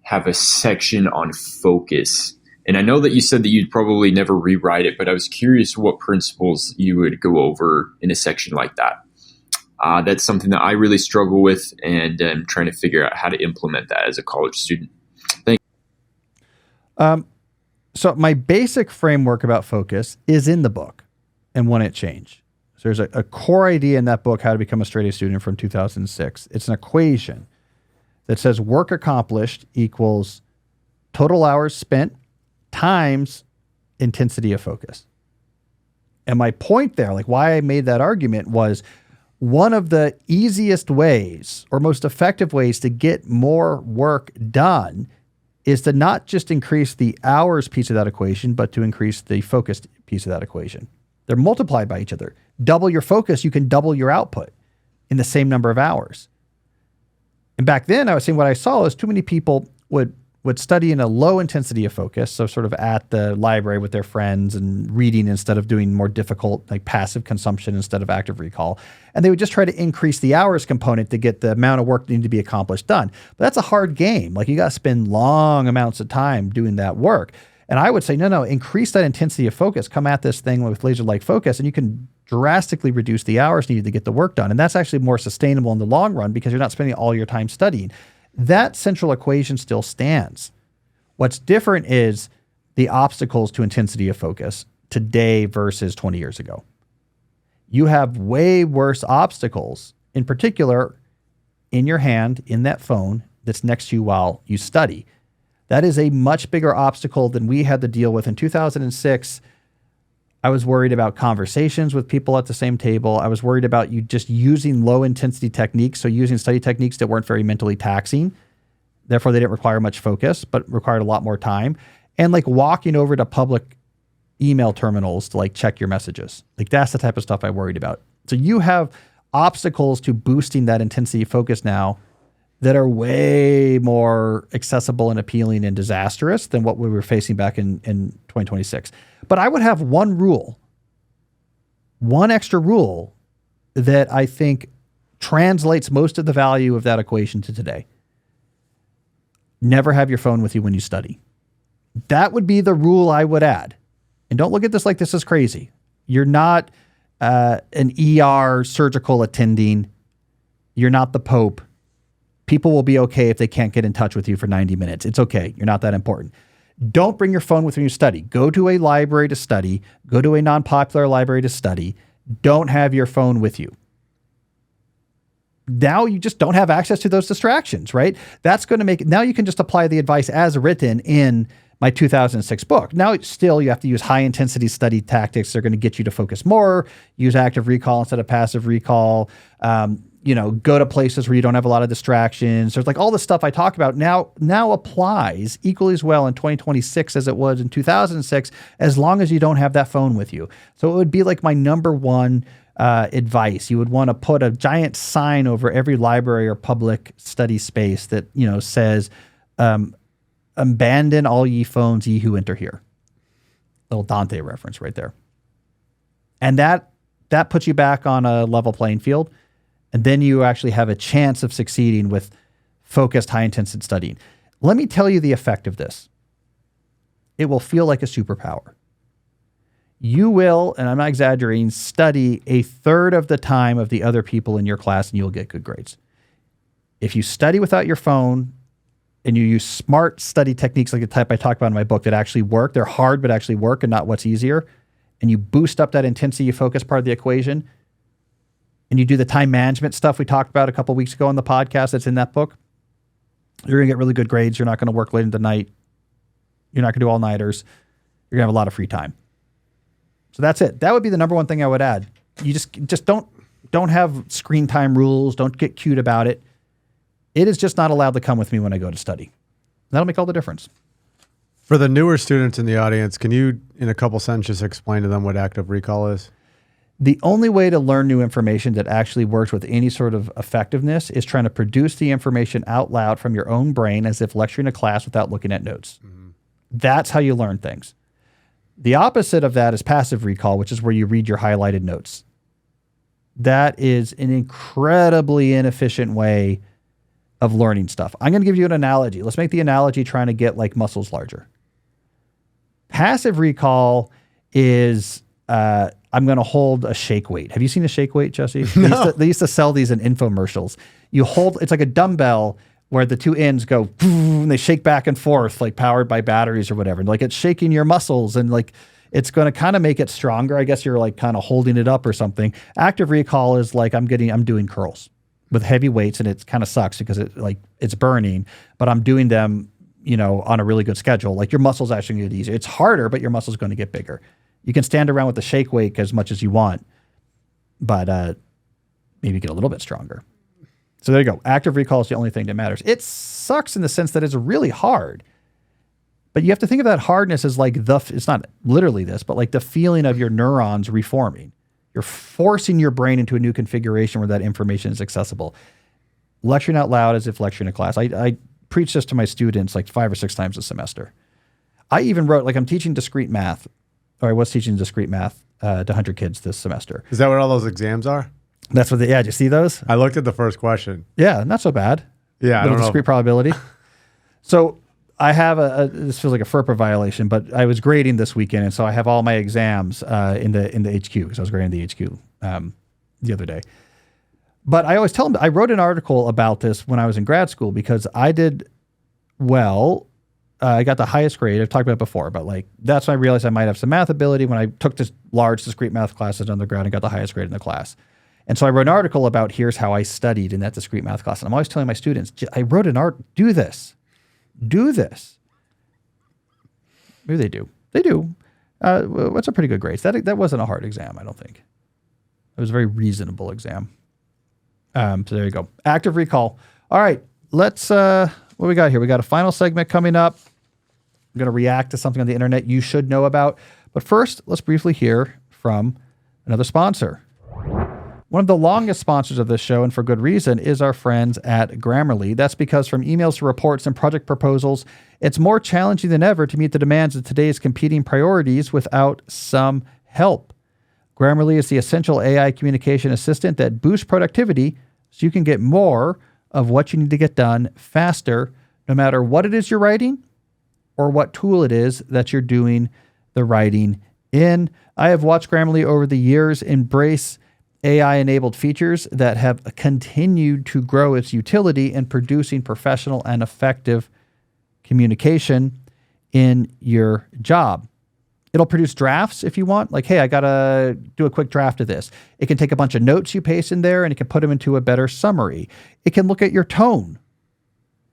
have a section on focus. And I know that you said that you'd probably never rewrite it, but I was curious what principles you would go over in a section like that. That's something that I really struggle with, and I'm trying to figure out how to implement that as a college student. Thank you. So my basic framework about focus is in the book and won't it change. So there's a core idea in that book, How to Become a Straight A Student, from 2006. It's an equation that says work accomplished equals total hours spent times intensity of focus. And my point there, like why I made that argument, was one of the easiest ways or most effective ways to get more work done is to not just increase the hours piece of that equation, but to increase the focus piece of that equation. They're multiplied by each other. Double your focus, you can double your output in the same number of hours. And back then I was saying what I saw is too many people would study in a low intensity of focus. So sort of at the library with their friends and reading instead of doing more difficult, like passive consumption instead of active recall. And they would just try to increase the hours component to get the amount of work that needed to be accomplished done. But that's a hard game. Like you got to spend long amounts of time doing that work. And I would say, no, increase that intensity of focus, come at this thing with laser-like focus, and you can drastically reduce the hours needed to get the work done. And that's actually more sustainable in the long run because you're not spending all your time studying. That central equation still stands. What's different is the obstacles to intensity of focus today versus 20 years ago. You have way worse obstacles, in particular in your hand, in that phone that's next to you while you study. That is a much bigger obstacle than we had to deal with. In 2006, I was worried about conversations with people at the same table. I was worried about you just using low intensity techniques. So using study techniques that weren't very mentally taxing. Therefore, they didn't require much focus, but required a lot more time. And like walking over to public email terminals to like check your messages. Like that's the type of stuff I worried about. So you have obstacles to boosting that intensity of focus now that are way more accessible and appealing and disastrous than what we were facing back in 2026. But I would have one extra rule that I think translates most of the value of that equation to today. Never have your phone with you when you study. That would be the rule I would add. And don't look at this like this is crazy. You're not an ER surgical attending. You're not the Pope. People will be okay if they can't get in touch with you for 90 minutes. It's okay. You're not that important. Don't bring your phone with when you study. Go to a library to study. Go to a non-popular library to study. Don't have your phone with you. Now you just don't have access to those distractions, right? That's going to make it, now you can just apply the advice as written in my 2006 book. Now still you have to use high intensity study tactics. They're going to get you to focus more, use active recall instead of passive recall, go to places where you don't have a lot of distractions. There's like all the stuff I talk about now applies equally as well in 2026 as it was in 2006, as long as you don't have that phone with you. So it would be like my number one advice. You would want to put a giant sign over every library or public study space that, says, abandon all ye phones, ye who enter here. Little Dante reference right there. And that puts you back on a level playing field. And then you actually have a chance of succeeding with focused, high-intensity studying. Let me tell you the effect of this. It will feel like a superpower. You will, and I'm not exaggerating, study a third of the time of the other people in your class, and you'll get good grades. If you study without your phone and you use smart study techniques like the type I talk about in my book that actually work, they're hard but actually work and not what's easier, and you boost up that intensity focus part of the equation, and you do the time management stuff we talked about a couple of weeks ago on the podcast that's in that book, you're going to get really good grades. You're not going to work late into the night. You're not going to do all-nighters. You're going to have a lot of free time. So that's it. That would be the number one thing I would add. You just don't have screen time rules. Don't get cute about it. It is just not allowed to come with me when I go to study. That'll make all the difference. For the newer students in the audience, can you, in a couple sentences, explain to them what active recall is? The only way to learn new information that actually works with any sort of effectiveness is trying to produce the information out loud from your own brain as if lecturing a class without looking at notes. Mm-hmm. That's how you learn things. The opposite of that is passive recall, which is where you read your highlighted notes. That is an incredibly inefficient way of learning stuff. I'm going to give you an analogy. Let's make the analogy trying to get like muscles larger. Passive recall is... I'm going to hold a shake weight. Have you seen a shake weight, Jesse? No. They used to sell these in infomercials. You hold, it's like a dumbbell where the two ends go, and they shake back and forth, like powered by batteries or whatever. And like it's shaking your muscles and like it's going to kind of make it stronger. I guess you're like kind of holding it up or something. Active recall is like I'm doing curls with heavy weights, and it kind of sucks because it's burning, but I'm doing them, on a really good schedule. Like your muscles actually get easier. It's harder, but your muscles going to get bigger. You can stand around with the shake weight as much as you want, but maybe get a little bit stronger. So there you go. Active recall is the only thing that matters. It sucks in the sense that it's really hard, but you have to think of that hardness as like it's not literally this, but like the feeling of your neurons reforming. You're forcing your brain into a new configuration where that information is accessible. Lecturing out loud as if lecturing a class. I preach this to my students like 5 or 6 times a semester. I even wrote, like I'm teaching discrete math. Or I was teaching discrete math to 100 kids this semester. Is that what all those exams are? That's what did you see those? I looked at the first question. Yeah, not so bad. Yeah, Little discrete probability. So I have this feels like a FERPA violation, but I was grading this weekend, and so I have all my exams in the HQ, because I was grading the HQ the other day. But I always tell them, I wrote an article about this when I was in grad school because I did well. I got the highest grade. I've talked about it before, but like that's when I realized I might have some math ability when I took this large discrete math class in undergrad and got the highest grade in the class. And so I wrote an article about here's how I studied in that discrete math class. And I'm always telling my students, I wrote an do this. Maybe they do. They do. What's a pretty good grade? That wasn't a hard exam, I don't think. It was a very reasonable exam. So there you go. Active recall. All right, let's, what we got here? We got a final segment coming up. I'm going to react to something on the internet you should know about. But first, let's briefly hear from another sponsor. One of the longest sponsors of this show, and for good reason, is our friends at Grammarly. That's because from emails to reports and project proposals, it's more challenging than ever to meet the demands of today's competing priorities without some help. Grammarly is the essential AI communication assistant that boosts productivity so you can get more of what you need to get done faster, no matter what it is you're writing or what tool it is that you're doing the writing in. I have watched Grammarly over the years embrace AI-enabled features that have continued to grow its utility in producing professional and effective communication in your job. It'll produce drafts if you want. Like, hey, I got to do a quick draft of this. It can take a bunch of notes you paste in there and it can put them into a better summary. It can look at your tone.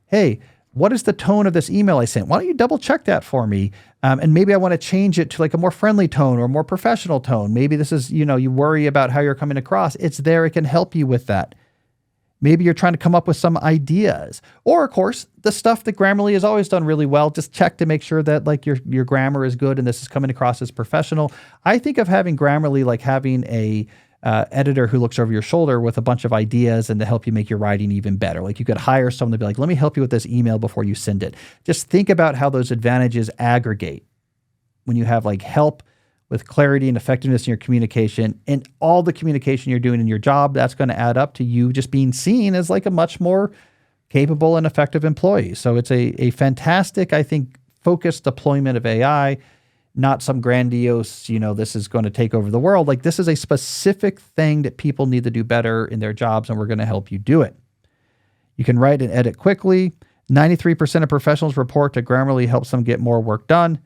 Hey, what is the tone of this email I sent? Why don't you double check that for me? And maybe I want to change it to like a more friendly tone or a more professional tone. Maybe this is, you worry about how you're coming across. It's there. It can help you with that. Maybe you're trying to come up with some ideas. Or, of course, the stuff that Grammarly has always done really well. Just check to make sure that like your grammar is good and this is coming across as professional. I think of having Grammarly like having a editor who looks over your shoulder with a bunch of ideas and to help you make your writing even better. Like you could hire someone to be like, let me help you with this email before you send it. Just think about how those advantages aggregate when you have like help with clarity and effectiveness in your communication and all the communication you're doing in your job. That's going to add up to you just being seen as like a much more capable and effective employee. So it's a fantastic, I think, focused deployment of AI, not some grandiose, this is going to take over the world. Like this is a specific thing that people need to do better in their jobs, and we're going to help you do it. You can write and edit quickly. 93% of professionals report that Grammarly helps them get more work done.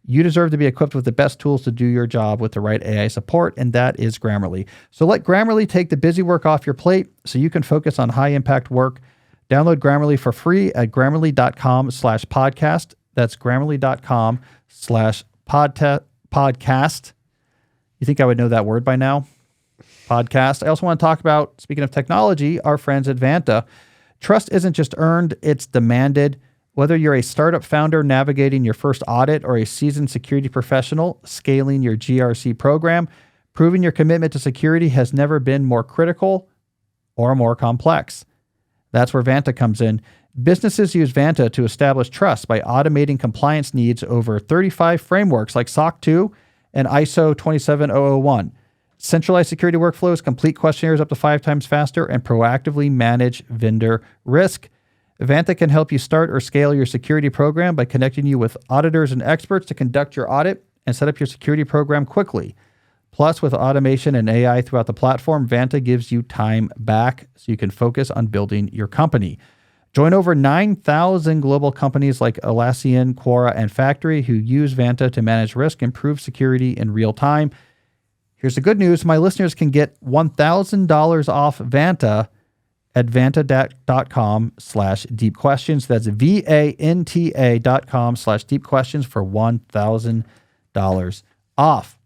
You deserve to be equipped with the best tools to do your job with the right AI support, and that is Grammarly. So let Grammarly take the busy work off your plate so you can focus on high impact work. Download Grammarly for free at grammarly.com/podcast. That's grammarly.com/podcast. You think I would know that word by now? Podcast. I also want to talk about, speaking of technology, our friends at Vanta. Trust isn't just earned, it's demanded. Whether you're a startup founder navigating your first audit or a seasoned security professional scaling your GRC program, proving your commitment to security has never been more critical or more complex. That's where Vanta comes in. Businesses use Vanta to establish trust by automating compliance needs over 35 frameworks like SOC 2 and ISO 27001. Centralize security workflows, complete questionnaires up to 5 times faster, and proactively manage vendor risk. Vanta can help you start or scale your security program by connecting you with auditors and experts to conduct your audit and set up your security program quickly. Plus, with automation and AI throughout the platform, Vanta gives you time back so you can focus on building your company. Join over 9,000 global companies like Atlassian, Quora, and Factory who use Vanta to manage risk, improve security in real time. Here's the good news. My listeners can get $1,000 off Vanta at vanta.com/deep questions. That's VANTA.com/deep questions for $1,000 off.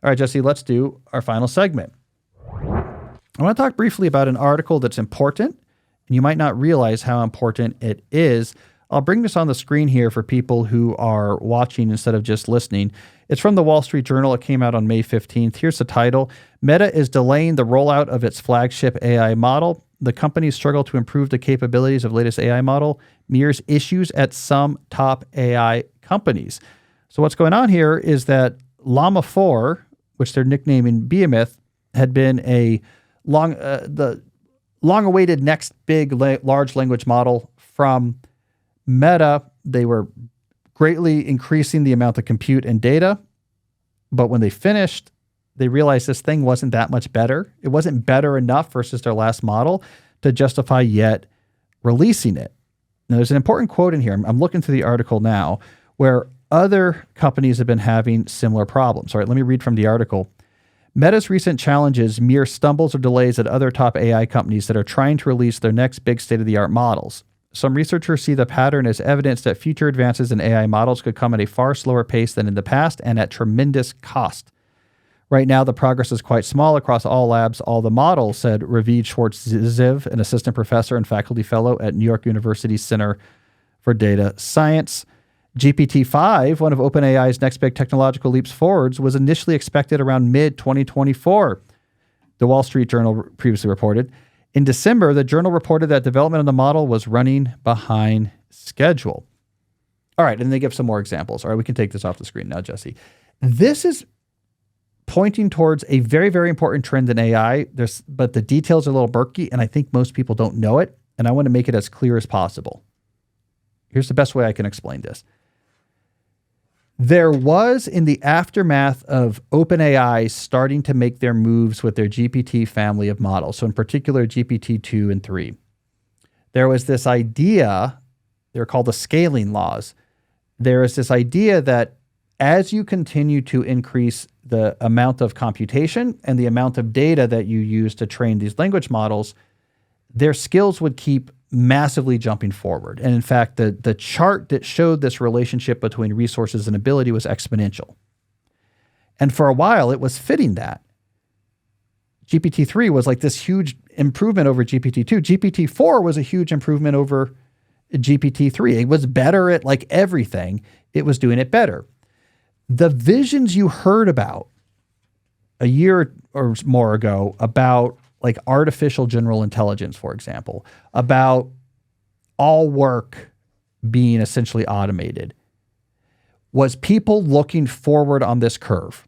All right, Jesse, let's do our final segment. I want to talk briefly about an article that's important, and you might not realize how important it is. I'll bring this on the screen here for people who are watching instead of just listening. It's from the Wall Street Journal. It came out on May 15th. Here's the title. Meta is delaying the rollout of its flagship AI model. The company's struggle to improve the capabilities of latest AI model mirrors issues at some top AI companies. So what's going on here is that Llama 4, which they're nicknaming Behemoth, had been the long-awaited next big large language model from Meta. They were greatly increasing the amount of compute and data, but when they finished, they realized this thing wasn't that much better. It wasn't better enough versus their last model to justify yet releasing it. Now, there's an important quote in here. I'm looking through the article now where other companies have been having similar problems. All right, let me read from the article. Meta's recent challenges mirror stumbles or delays at other top AI companies that are trying to release their next big state-of-the-art models. Some researchers see the pattern as evidence that future advances in AI models could come at a far slower pace than in the past and at tremendous cost. Right now, the progress is quite small across all labs, all the models, said Ravid Schwartz-Ziv, an assistant professor and faculty fellow at New York University's Center for Data Science. GPT-5, one of OpenAI's next big technological leaps forwards, was initially expected around mid-2024, the Wall Street Journal previously reported. In December, the journal reported that development of the model was running behind schedule. All right, and they give some more examples. All right, we can take this off the screen now, Jesse. This is pointing towards a very, very important trend in AI. But the details are a little murky, and I think most people don't know it, and I want to make it as clear as possible. Here's the best way I can explain this. There was, in the aftermath of OpenAI starting to make their moves with their GPT family of models, so in particular GPT-2 and 3, there was this idea, they're called the scaling laws. There is this idea that as you continue to increase the amount of computation and the amount of data that you use to train these language models, their skills would keep massively jumping forward. And in fact, the chart that showed this relationship between resources and ability was exponential. And for a while, it was fitting that. GPT-3 was like this huge improvement over GPT-2. GPT-4 was a huge improvement over GPT-3. It was better at like everything. It was doing it better. The visions you heard about a year or more ago about like artificial general intelligence, for example, about all work being essentially automated, was people looking forward on this curve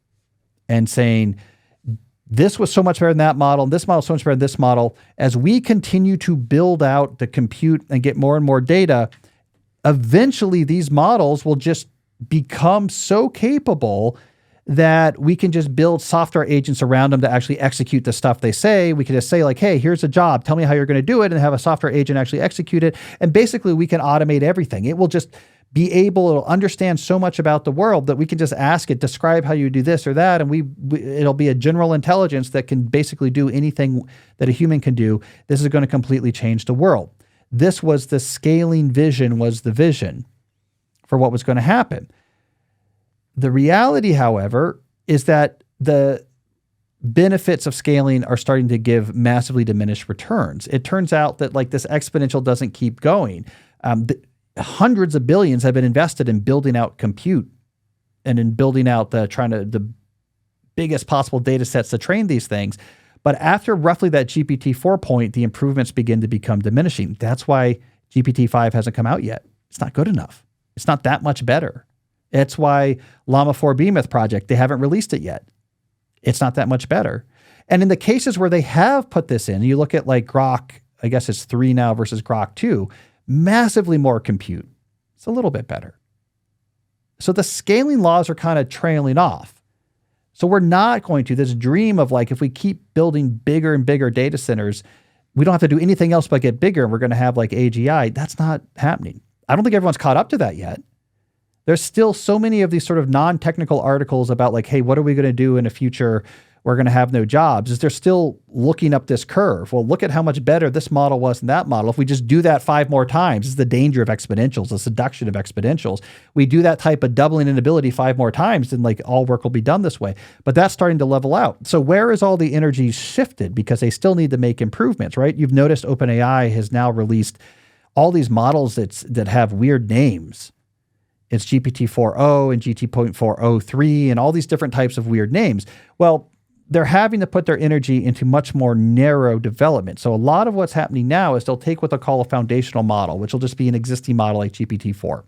and saying, this was so much better than that model, and this model is so much better than this model. As we continue to build out the compute and get more and more data, eventually these models will just become so capable that we can just build software agents around them to actually execute the stuff they say. We can just say like, hey, here's a job. Tell me how you're going to do it, and have a software agent actually execute it. And basically we can automate everything. It will just be able to understand so much about the world that we can just ask it, describe how you do this or that, and it'll be a general intelligence that can basically do anything that a human can do. This is going to completely change the world. This was the scaling vision, was the vision for what was going to happen. The reality, however, is that the benefits of scaling are starting to give massively diminished returns. It turns out that like this exponential doesn't keep going. Hundreds of billions have been invested in building out compute and in building out the biggest possible data sets to train these things. But after roughly that GPT-4 point, the improvements begin to become diminishing. That's why GPT-5 hasn't come out yet. It's not good enough. It's not that much better. It's why Llama 4 Behemoth project, they haven't released it yet. It's not that much better. And in the cases where they have put this in, you look at like Grok, I guess it's 3 now versus Grok 2, massively more compute. It's a little bit better. So the scaling laws are kind of trailing off. So we're not going to, this dream of like, if we keep building bigger and bigger data centers, we don't have to do anything else but get bigger and we're going to have like AGI. That's not happening. I don't think everyone's caught up to that yet. There's still so many of these sort of non-technical articles about like, hey, what are we going to do in the future? We're going to have no jobs. Is they're still looking up this curve. Well, look at how much better this model was than that model. If we just do that 5 more times, this is the danger of exponentials, the seduction of exponentials. We do that type of doubling in ability 5 more times, then like all work will be done this way. But that's starting to level out. So where is all the energy shifted? Because they still need to make improvements, right? You've noticed OpenAI has now released all these models that have weird names. It's GPT-4o and GPT-4o3 and all these different types of weird names. Well, they're having to put their energy into much more narrow development. So a lot of what's happening now is they'll take what they'll call a foundational model, which will just be an existing model like GPT-4.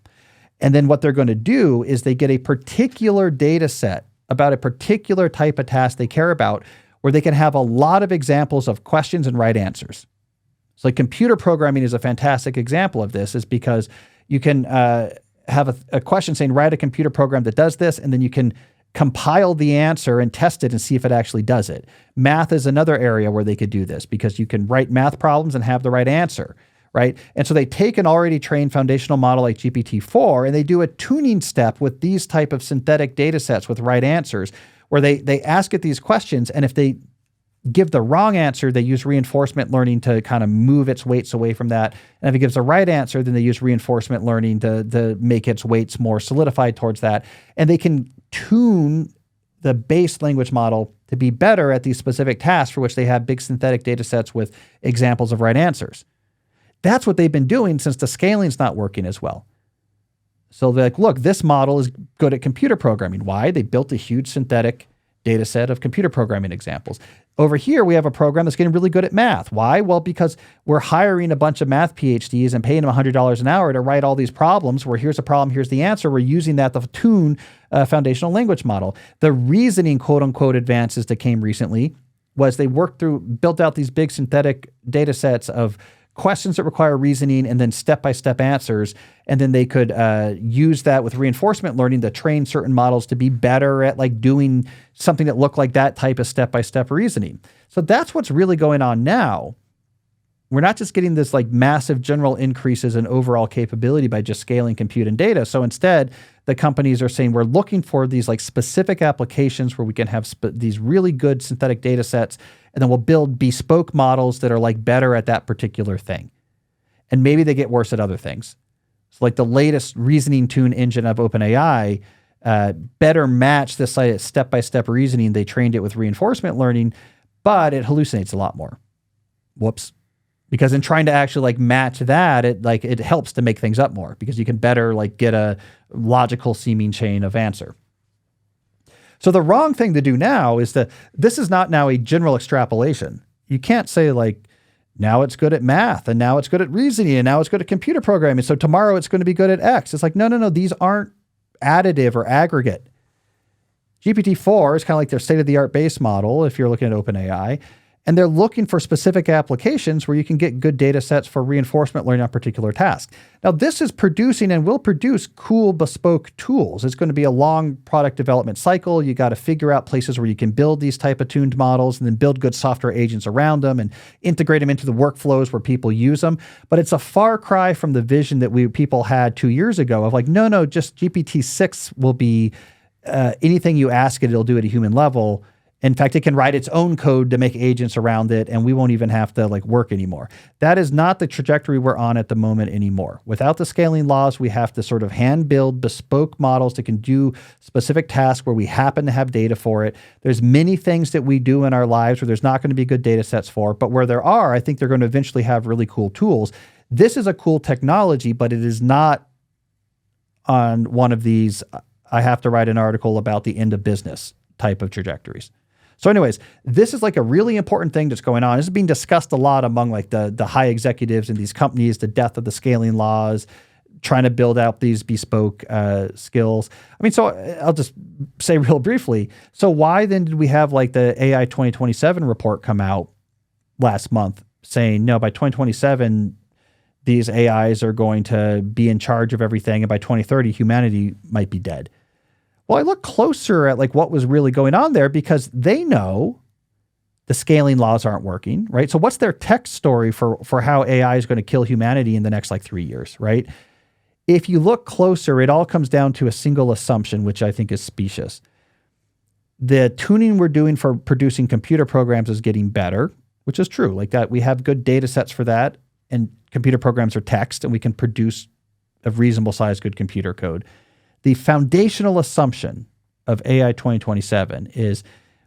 And then what they're going to do is they get a particular data set about a particular type of task they care about, where they can have a lot of examples of questions and right answers. So like computer programming is a fantastic example of this, is because you can have a question saying, write a computer program that does this, and then you can compile the answer and test it and see if it actually does it. Math is another area where they could do this, because you can write math problems and have the right answer, right? And so they take an already trained foundational model like GPT-4 and they do a tuning step with these type of synthetic data sets with right answers, where they ask it these questions, and if they give the wrong answer, they use reinforcement learning to kind of move its weights away from that. And if it gives the right answer, then they use reinforcement learning to make its weights more solidified towards that. And they can tune the base language model to be better at these specific tasks for which they have big synthetic data sets with examples of right answers. That's what they've been doing since the scaling's not working as well. So they're like, look, this model is good at computer programming. Why? They built a huge synthetic data set of computer programming examples. Over here, we have a program that's getting really good at math. Why? Well, because we're hiring a bunch of math PhDs and paying them $100 an hour to write all these problems where here's a problem, here's the answer. We're using that to tune a foundational language model. The reasoning, quote unquote, advances that came recently was they built out these big synthetic data sets of questions that require reasoning and then step-by-step answers. And then they could use that with reinforcement learning to train certain models to be better at like doing something that looked like that type of step-by-step reasoning. So that's what's really going on now. We're not just getting this like massive general increases in overall capability by just scaling compute and data. So instead, the companies are saying we're looking for these like specific applications where we can have these really good synthetic data sets, and then we'll build bespoke models that are like better at that particular thing. And maybe they get worse at other things. So like the latest reasoning tune engine of OpenAI better match this step-by-step reasoning. They trained it with reinforcement learning, but it hallucinates a lot more. Whoops. Because in trying to actually like match that, it helps to make things up more because you can better like get a logical seeming chain of answer. So the wrong thing to do now is this is not now a general extrapolation. You can't say like, now it's good at math and now it's good at reasoning and now it's good at computer programming. So tomorrow it's going to be good at X. It's like, no. These aren't additive or aggregate. GPT-4 is kind of like their state-of-the-art base model if you're looking at OpenAI. And they're looking for specific applications where you can get good data sets for reinforcement learning on particular tasks. Now, this is producing and will produce cool bespoke tools. It's going to be a long product development cycle. You got to figure out places where you can build these type of tuned models and then build good software agents around them and integrate them into the workflows where people use them. But it's a far cry from the vision that people had 2 years ago of like, no, just GPT-6 will be anything you ask it, it'll do at a human level. In fact, it can write its own code to make agents around it, and we won't even have to like work anymore. That is not the trajectory we're on at the moment anymore. Without the scaling laws, we have to sort of hand build bespoke models that can do specific tasks where we happen to have data for it. There's many things that we do in our lives where there's not going to be good data sets for, but where there are, I think they're going to eventually have really cool tools. This is a cool technology, but it is not on one of these, I have to write an article about the end of business type of trajectories. So anyways, this is like a really important thing that's going on. This is being discussed a lot among like the high executives in these companies, the death of the scaling laws, trying to build out these bespoke skills. I mean, so I'll just say real briefly. So why then did we have like the AI 2027 report come out last month saying, no, by 2027, these AIs are going to be in charge of everything. And by 2030, humanity might be dead. Well, I look closer at like what was really going on there because they know the scaling laws aren't working, right? So what's their tech story for how AI is going to kill humanity in the next like 3 years, right? If you look closer, it all comes down to a single assumption, which I think is specious. The tuning we're doing for producing computer programs is getting better, which is true. Like that, we have good data sets for that, and computer programs are text, and we can produce a reasonable size good computer code. The foundational assumption of AI 2027 is,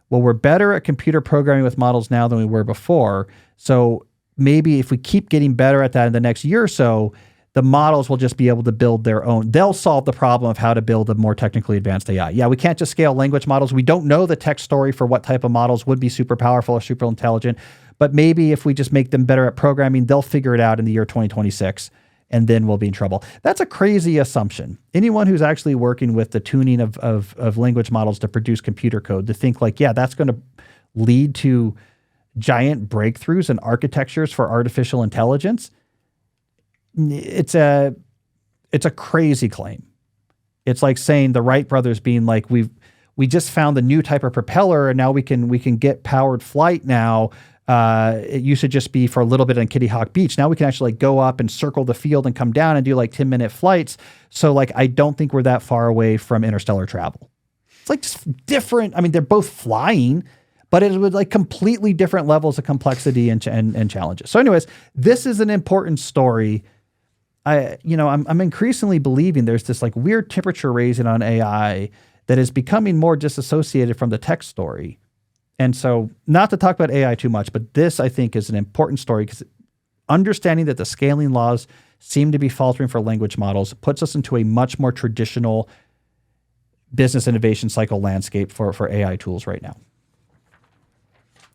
well, we're better at computer programming with models now than we were before. So maybe if we keep getting better at that in the next year or so, the models will just be able to build their own. They'll solve the problem of how to build a more technically advanced AI. Yeah, we can't just scale language models. We don't know the tech story for what type of models would be super powerful or super intelligent. But maybe if we just make them better at programming, they'll figure it out in the year 2026. And then we'll be in trouble. That's a crazy assumption. Anyone who's actually working with the tuning of language models to produce computer code to think like, yeah, that's going to lead to giant breakthroughs in architectures for artificial intelligence. It's a crazy claim. It's like saying the Wright brothers being like, we just found the new type of propeller and now we can get powered flight now. It used to just be for a little bit on Kitty Hawk Beach. Now we can actually like go up and circle the field and come down and do like 10-minute flights. So like, I don't think we're that far away from interstellar travel. It's like just different. I mean, they're both flying, but it was like completely different levels of complexity and challenges. So anyways, this is an important story. I'm increasingly believing there's this like weird temperature raising on AI that is becoming more disassociated from the tech story. And so not to talk about AI too much, but this I think is an important story because understanding that the scaling laws seem to be faltering for language models puts us into a much more traditional business innovation cycle landscape for AI tools right now.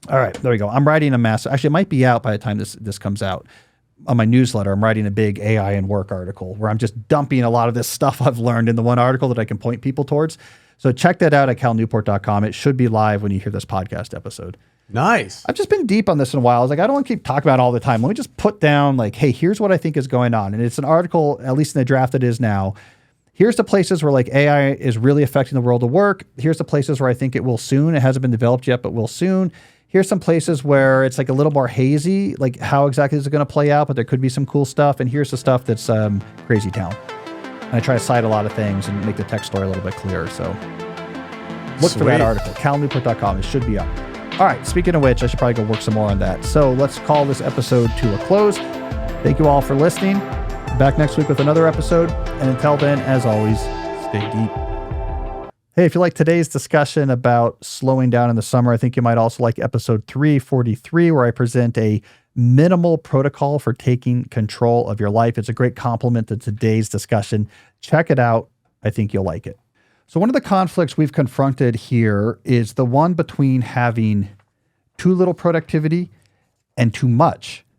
All right, there we go. I'm writing a massive, actually it might be out by the time this comes out. On my newsletter, I'm writing a big AI and work article where I'm just dumping a lot of this stuff I've learned in the one article that I can point people towards. So check that out at calnewport.com. It should be live when you hear this podcast episode. Nice. I've just been deep on this in a while. I was like, I don't want to keep talking about it all the time. Let me just put down like, hey, here's what I think is going on. And it's an article, at least in the draft it is now. Here's the places where like AI is really affecting the world of work. Here's the places where I think it will soon. It hasn't been developed yet, but will soon. Here's some places where it's like a little more hazy, like how exactly is it going to play out, but there could be some cool stuff. And here's the stuff that's crazy town. And I try to cite a lot of things and make the text story a little bit clearer. So look for that article, calnewport.com. It should be up. All right, speaking of which, I should probably go work some more on that. So let's call this episode to a close. Thank you all for listening. Back next week with another episode. And until then, as always, stay deep. Hey, if you like today's discussion about slowing down in the summer, I think you might also like episode 343, where I present a minimal protocol for taking control of your life. It's a great complement to today's discussion. Check it out. I think you'll like it. So one of the conflicts we've confronted here is the one between having too little productivity and too much